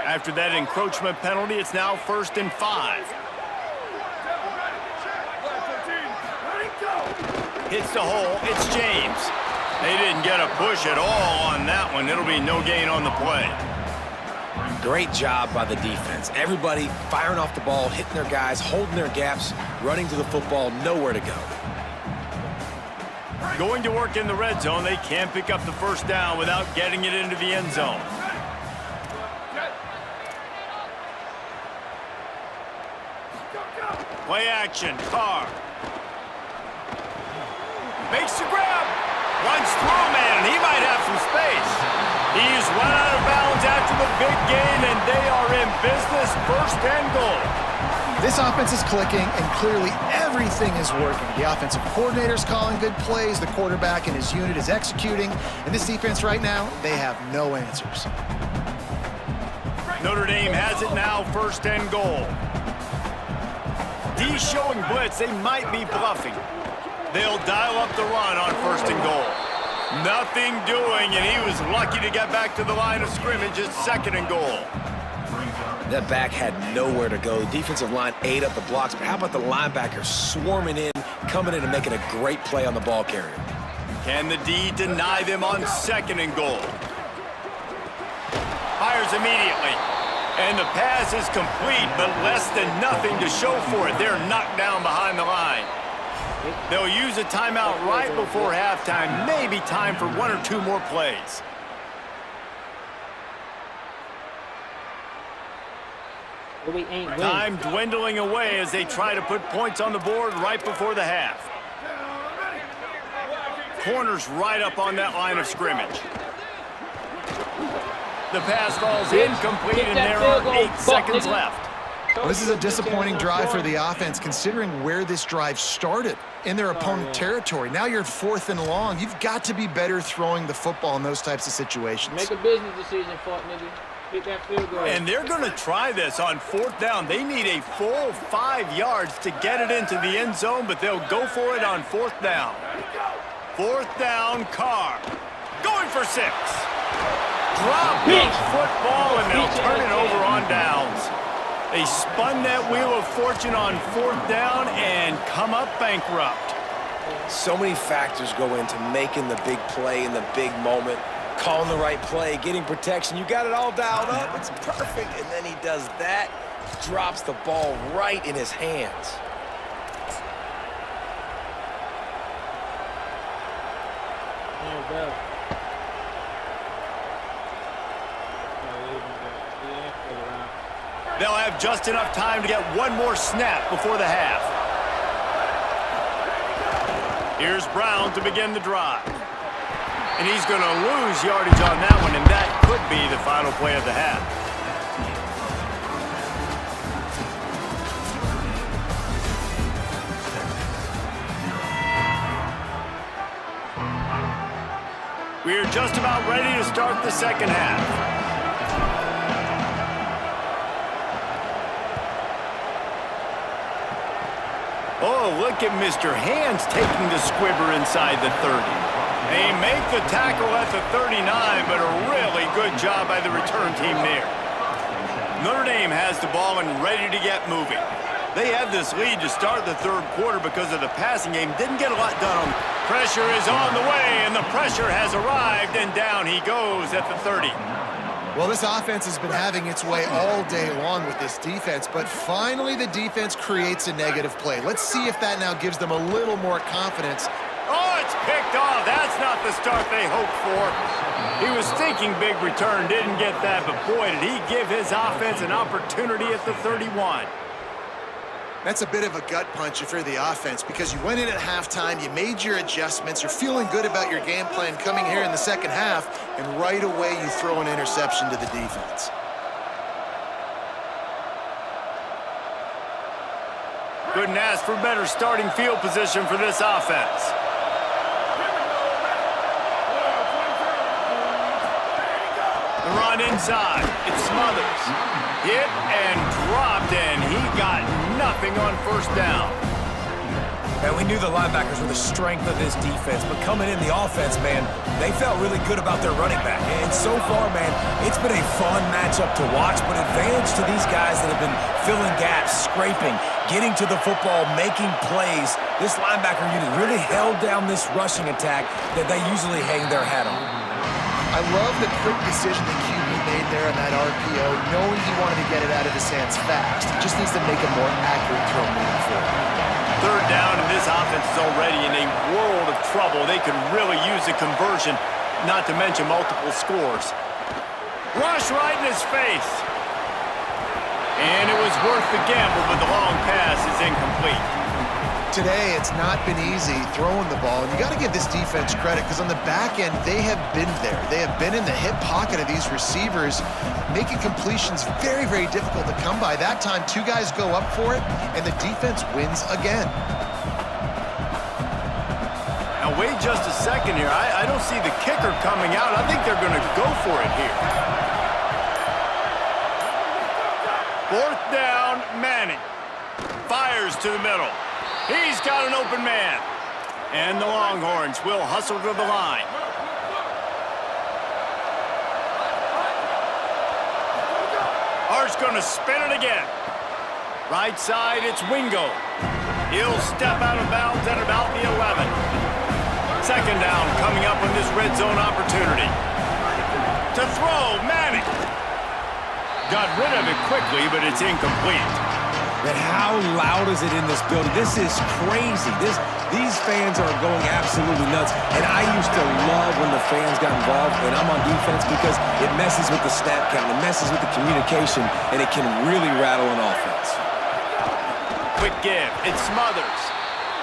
After that encroachment penalty, it's now 1st and 5. Hits the hole, it's James. They didn't get a push at all on that one. It'll be no gain on the play. Great job by the defense. Everybody firing off the ball, hitting their guys, holding their gaps, running to the football, nowhere to go. Going to work in the red zone, they can't pick up the 1st down without getting it into the end zone. Play action, Carr. Makes the grab. Runs through a man, and he might have some space. He's run out of bounds after the big gain, and they are in business, 1st and goal. This offense is clicking, and clearly everything is working. The offensive coordinator's calling good plays, the quarterback and his unit is executing, and this defense right now, they have no answers. Notre Dame has it now, 1st and goal. D showing blitz, they might be bluffing. They'll dial up the run on 1st and goal. Nothing doing, and he was lucky to get back to the line of scrimmage at 2nd and goal. That back had nowhere to go. The defensive line ate up the blocks, but how about the linebackers swarming in, coming in and making a great play on the ball carrier? Can the D deny them on 2nd and goal? Fires immediately. And the pass is complete, but less than nothing to show for it. They're knocked down behind the line. They'll use a timeout right before halftime. Maybe time for 1 or 2 more plays. We ain't winning. Time dwindling away as they try to put points on the board right before the half. Corners right up on that line of scrimmage. The pass falls incomplete, and there are 8 seconds left. Well, this is a disappointing drive for the offense, considering where this drive started, in their opponent territory. Now you're 4th and long. You've got to be better throwing the football in those types of situations. Make a business decision, fuck nigga. Get that field goal. And they're going to try this on 4th down. They need a full 5 yards to get it into the end zone, but they'll go for it on 4th down. 4th down, Carr. Going for 6. Drop the football, and they'll turn it over on downs. They spun that wheel of fortune on 4th down and come up bankrupt. So many factors go into making the big play in the big moment. Calling the right play, getting protection. You got it all dialed up. It's perfect. And then he does that, drops the ball right in his hands. There we go. They'll have just enough time to get 1 more snap before the half. Here's Brown to begin the drive. And he's going to lose yardage on that one, and that could be the final play of the half. We're just about ready to start the second half. Oh, look at Mr. Hands taking the squibber inside the 30. They make the tackle at the 39, but a really good job by the return team there. Notre Dame has the ball and ready to get moving. They have this lead to start the 3rd quarter because of the passing game. Didn't get a lot done. Pressure is on the way, and the pressure has arrived, and down he goes at the 30. Well, this offense has been having its way all day long with this defense, but finally the defense creates a negative play. Let's see if that now gives them a little more confidence. Oh, it's picked off. That's not the start they hoped for. He was thinking big return, didn't get that, but boy, did he give his offense an opportunity at the 31. That's a bit of a gut punch if you're the offense, because you went in at halftime, you made your adjustments, you're feeling good about your game plan coming here in the second half, and right away you throw an interception to the defense. Couldn't ask for better starting field position for this offense. The run inside. It Smothers. Hit and dropped, and he got nothing on 1st down. And we knew the linebackers were the strength of this defense, but coming in the offense, man, they felt really good about their running back. And so far, man, it's been a fun matchup to watch, but advantage to these guys that have been filling gaps, scraping, getting to the football, making plays. This linebacker unit really held down this rushing attack that they usually hang their hat on. I love the quick decision that QB made there on that RPO, knowing he wanted to get it out of his hands fast. He just needs to make a more accurate throw moving forward. 3rd down, and this offense is already in a world of trouble. They could really use a conversion, not to mention multiple scores. Rush right in his face. And it was worth the gamble, but the long pass is incomplete. Today, it's not been easy throwing the ball, and you got to give this defense credit because on the back end, they have been there. They have been in the hip pocket of these receivers, making completions very, very difficult to come by. That time, two guys go up for it, and the defense wins again. Now, wait just a second here. I don't see the kicker coming out. I think they're going to go for it here. 4th down, Manning. Fires to the middle. He's got an open man. And the Longhorns will hustle to the line. Art's going to spin it again. Right side, it's Wingo. He'll step out of bounds at about the 11. 2nd down coming up on this red zone opportunity. To throw, Manning. Got rid of it quickly, but it's incomplete. Man, how loud is it in this building? This is crazy. These fans are going absolutely nuts. And I used to love when the fans got involved when I'm on defense because it messes with the snap count, it messes with the communication, and it can really rattle an offense. Quick give. It's Smothers.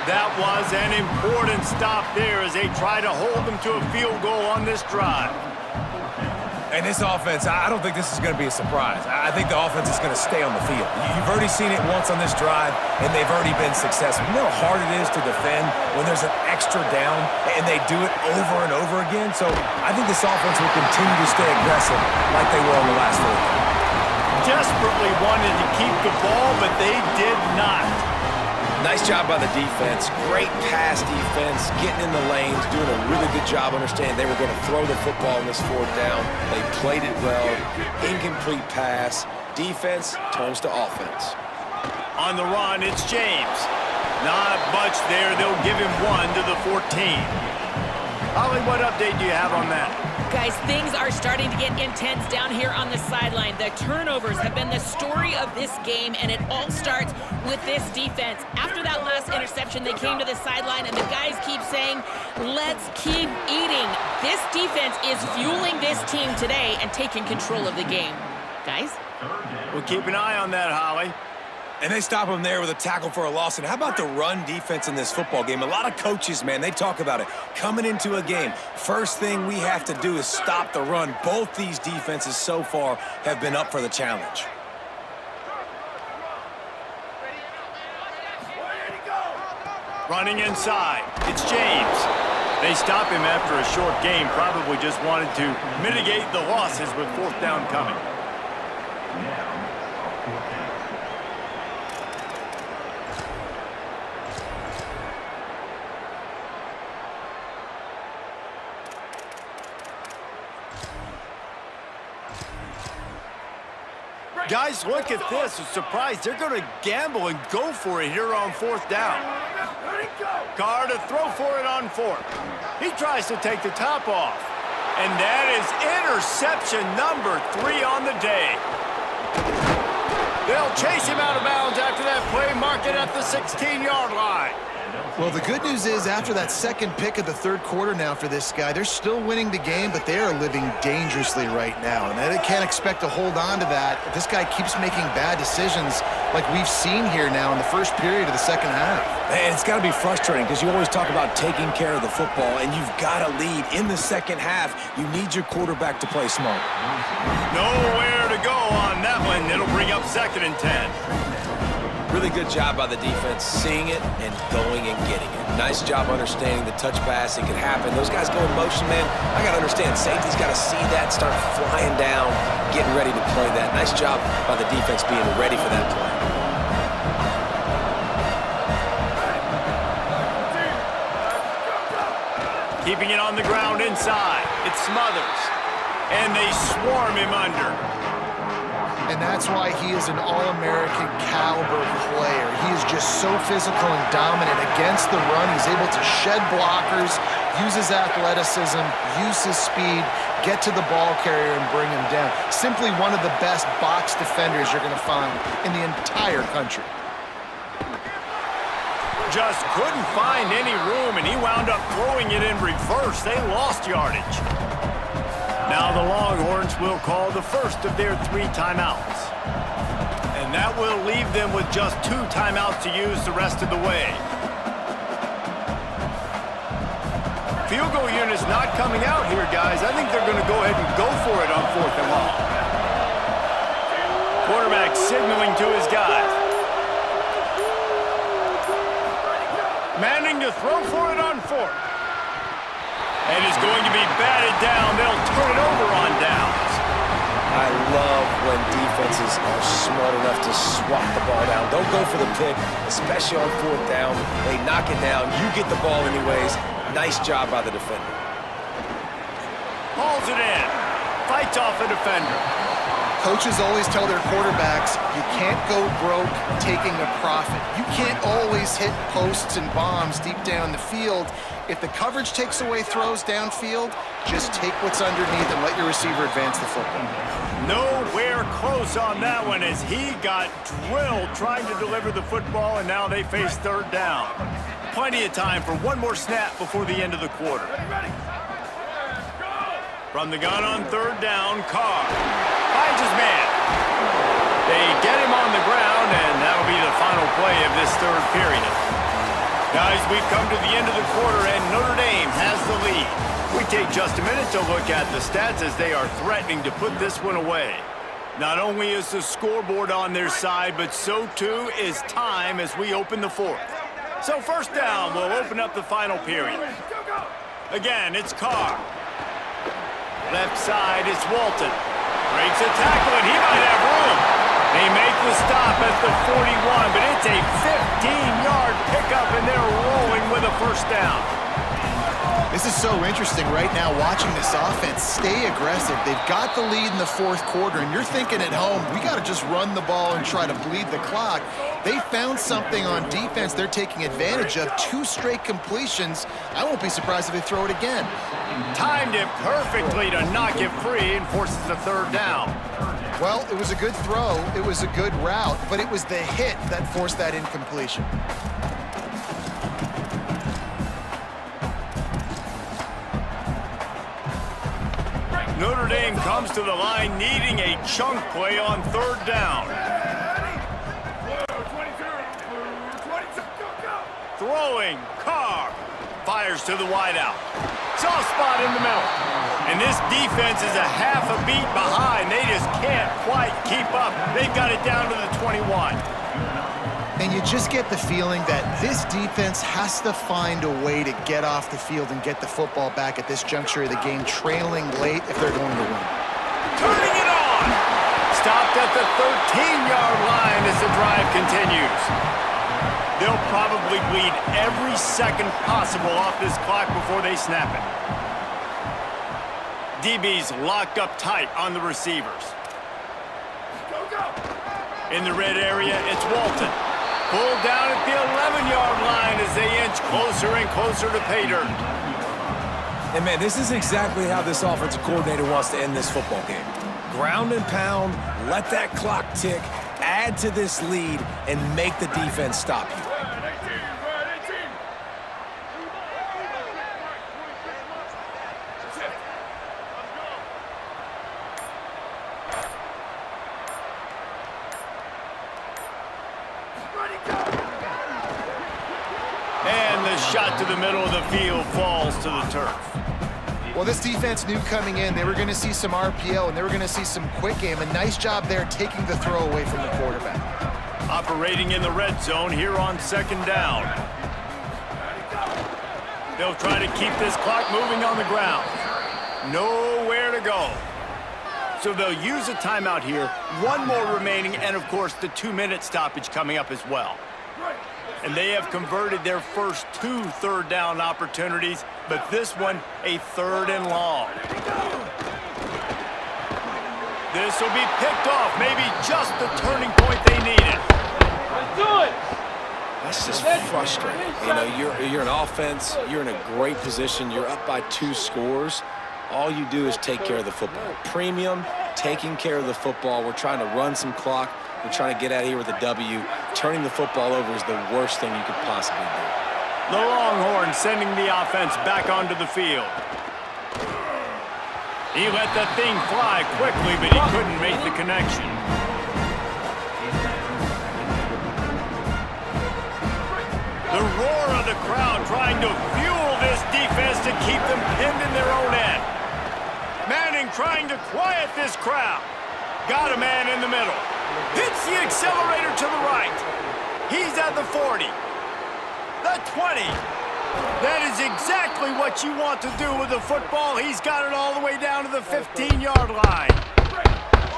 That was an important stop there as they try to hold them to a field goal on this drive. And this offense, I don't think this is going to be a surprise. I think the offense is going to stay on the field. You've already seen it once on this drive, and they've already been successful. You know how hard it is to defend when there's an extra down, and they do it over and over again? So I think this offense will continue to stay aggressive like they were on the last 4. Desperately wanted to keep the ball, but they did not. Nice job by the defense. Great pass defense, getting in the lanes, doing a really good job understanding they were going to throw the football in this 4th down. They played it well. Incomplete pass. Defense turns to offense. On the run, it's James. Not much there. They'll give him 1 to the 14. Holly, what update do you have on that? Guys, things are starting to get intense down here on the sideline. The turnovers have been the story of this game, and it all starts with this defense. After that last interception, they came to the sideline, and the guys keep saying, let's keep eating. This defense is fueling this team today and taking control of the game. Guys? We'll keep an eye on that, Holly. And they stop him there with a tackle for a loss. And how about the run defense in this football game? A lot of coaches, man, they talk about it. Coming into a game, first thing we have to do is stop the run. Both these defenses so far have been up for the challenge. Running inside, it's James. They stop him after a short game, probably just wanted to mitigate the losses with 4th down coming. Guys, look at this. I'm surprised they're going to gamble and go for it here on 4th down. Carr to throw for it on 4th. He tries to take the top off. And that is interception number 3 on the day. They'll chase him out of bounds after that play, mark it at the 16-yard line. Well, the good news is after that second pick of the 3rd quarter now for this guy, they're still winning the game, but they are living dangerously right now. And they can't expect to hold on to that if this guy keeps making bad decisions like we've seen here now in the first period of the 2nd half. And it's got to be frustrating because you always talk about taking care of the football, and you've got to lead in the 2nd half. You need your quarterback to play smart. Nowhere to go on that one. It'll bring up 2nd and 10. Really good job by the defense, seeing it and going and getting it. Nice job understanding the touch pass. It could happen. Those guys go in motion, man. I got to understand, safety's got to see that, start flying down, getting ready to play that. Nice job by the defense being ready for that play. Keeping it on the ground inside. It's Smothers. And they swarm him under. And that's why he is an All-American caliber player. He is just so physical and dominant against the run. He's able to shed blockers, use his athleticism, use his speed, get to the ball carrier and bring him down. Simply one of the best box defenders you're going to find in the entire country. Just couldn't find any room, and he wound up throwing it in reverse. They lost yardage. Now the Longhorns will call the first of their 3 timeouts. And that will leave them with just 2 timeouts to use the rest of the way. field goal unit's not coming out here, guys. I think they're going to go ahead and go for it on 4th and long. Quarterback signaling to his guys. Manning to throw for it on 4th. And it's going to be batted down. They'll turn it over on downs. I love when defenses are smart enough to swat the ball down. Don't go for the pick, especially on 4th down. They knock it down. You get the ball anyways. Nice job by the defender. Hauls it in. Fights off a defender. Coaches always tell their quarterbacks, you can't go broke taking a profit. You can't always hit posts and bombs deep down the field. If the coverage takes away throws downfield, just take what's underneath and let your receiver advance the football. Nowhere close on that one as he got drilled trying to deliver the football, and now they face 3rd down. Plenty of time for one more snap before the end of the quarter. From the gun on 3rd down, Carr finds his man. They get him on the ground, and that'll be the final play of this 3rd period. Guys, we've come to the end of the quarter, and Notre Dame has the lead. We take just a minute to look at the stats as they are threatening to put this one away. Not only is the scoreboard on their side, but so too is time as we open the 4th. So 1st down will open up the final period. Again, it's Carr. Left side, it's Walton. Breaks a tackle, and he might have room. They make the stop at the 41, but it's a 15-yard pickup, and they're rolling with a 1st down. This is so interesting right now watching this offense stay aggressive. They've got the lead in the 4th quarter, and you're thinking at home, we got to just run the ball and try to bleed the clock. They found something on defense they're taking advantage of. 2 straight completions. I won't be surprised if they throw it again. Timed it perfectly to knock it free and forces a 3rd down. Well, it was a good throw. It was a good route, but it was the hit that forced that incompletion. Notre Dame comes to the line needing a chunk play on 3rd down. Throwing, Carr fires to the wideout. Soft spot in the middle. And this defense is a half a beat behind. They just can't quite keep up. They've got it down to the 21. And you just get the feeling that this defense has to find a way to get off the field and get the football back at this juncture of the game, trailing late if they're going to win. Turning it on! Stopped at the 13-yard line as the drive continues. They'll probably bleed every second possible off this clock before they snap it. DB's locked up tight on the receivers. In the red area, it's Walton. Pulled down at the 11-yard line as they inch closer and closer to pay dirt. And, man, this is exactly how this offensive coordinator wants to end this football game. Ground and pound, let that clock tick, add to this lead, and make the defense stop you. Shot to the middle of the field falls to the turf. Well, this defense knew coming in they were going to see some RPO and they were going to see some quick game. A nice job there taking the throw away from the quarterback. Operating in the red zone here on 2nd down. They'll try to keep this clock moving on the ground. Nowhere to go. So they'll use a timeout here. One more remaining, and of course the 2-minute stoppage coming up as well. And they have converted their first 2 3rd down opportunities, but this one a 3rd and long. This will be picked off, maybe just the turning point they needed. Let's do it! That's just frustrating. You know, you're an offense, you're in a great position, you're up by 2 scores. All you do is take care of the football. Premium, taking care of the football. We're trying to run some clock. We're trying to get out of here with a W. Turning the football over is the worst thing you could possibly do. The Longhorns sending the offense back onto the field. He let that thing fly quickly, but he couldn't make the connection. The roar of the crowd trying to fuel this defense. defense to keep them pinned in their own end. Manning trying to quiet this crowd. Got a man in the middle. Hits the accelerator to the right. He's at the 40. The 20. That is exactly what you want to do with the football. He's got it all the way down to the 15-yard line.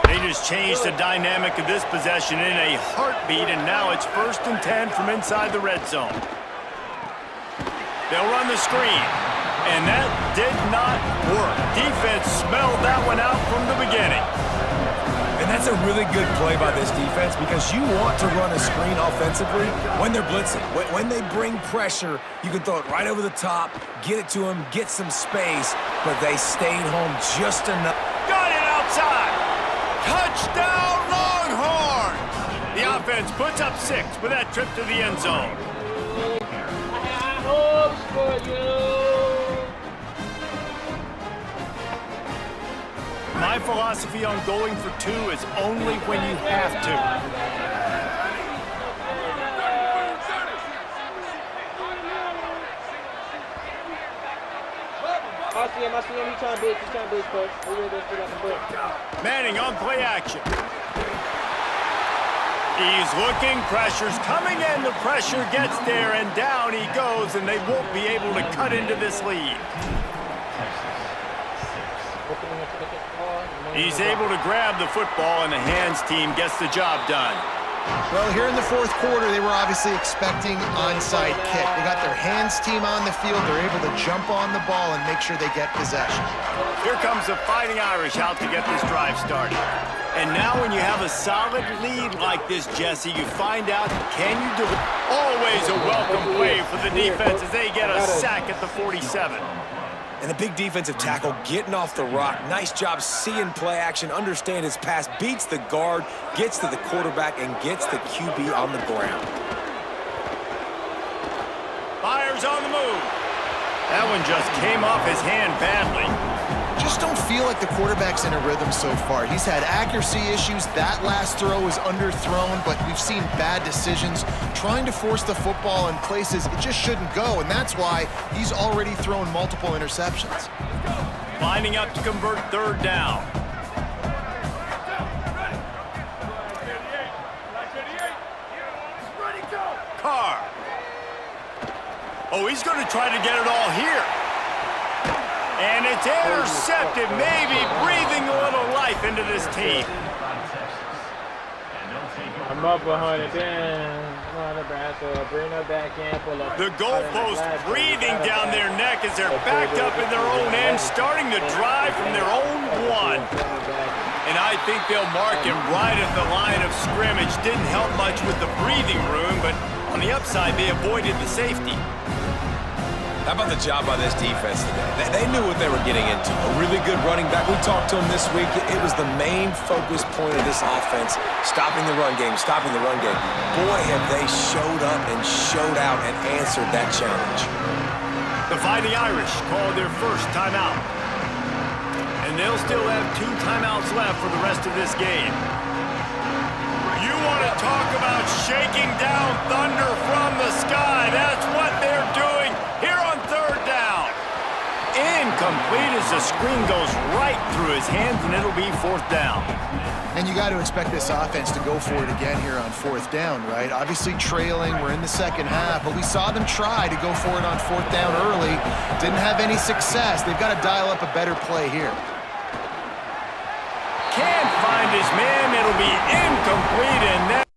They just changed the dynamic of this possession in a heartbeat, and now it's 1st and 10 from inside the red zone. They'll run the screen, and that did not work. Defense smelled that one out from the beginning. And that's a really good play by this defense because you want to run a screen offensively when they're blitzing. When they bring pressure, you can throw it right over the top, get it to them, get some space, but they stayed home just enough. Got it outside. Touchdown, Longhorns! The offense puts up 6 with that trip to the end zone. I hope for you. My philosophy on going for 2 is only when you have to. I see him. He's trying to blitz, coach. We're going to go out the book. Manning on play action. He's looking, pressure's coming in, the pressure gets there, and down he goes, and they won't be able to cut into this lead. He's able to grab the football, and the hands team gets the job done. Well, here in the 4th quarter, they were obviously expecting onside kick. They got their hands team on the field. They're able to jump on the ball and make sure they get possession. Here comes the Fighting Irish out to get this drive started. And now when you have a solid lead like this, Jesse, you find out, can you do it? Always a welcome play for the defense as they get a sack at the 47. And the big defensive tackle getting off the rock. Nice job seeing play action, understand his pass, beats the guard, gets to the quarterback, and gets the QB on the ground. Fires on the move. That one just came off his hand badly. Just don't feel like the quarterback's in a rhythm so far. He's had accuracy issues. That last throw was underthrown, but we've seen bad decisions trying to force the ball in places it just shouldn't go, and that's why he's already thrown multiple interceptions. Lining up to convert 3rd down. Carr. Oh, he's going to try to get it all here. And it's intercepted, maybe breathing a little life into this team. I'm up 100. Come on, Nebraska. Bring her back in. Pull up. The goalpost breathing down their neck as they're backed up in their own end, starting to drive from their own 1. And I think they'll mark it right at the line of scrimmage. Didn't help much with the breathing room, but on the upside, they avoided the safety. How about the job by this defense today? They knew what they were getting into. A really good running back. We talked to him this week. It was the main focus point of this offense, stopping the run game, stopping the run game. Boy, have they showed up and showed out and answered that challenge. The Fighting Irish called their first timeout. And they'll still have 2 timeouts left for the rest of this game. You want to talk about shaking down thunder from the sky. That's what they're doing here on 3rd down. Incomplete as the screen goes right through his hands, and it'll be 4th down. And you got to expect this offense to go for it again here on 4th down, right? Obviously trailing, we're in the 2nd half, but we saw them try to go for it on 4th down early. Didn't have any success. They've got to dial up a better play here. Can't find his man. It'll be incomplete, and that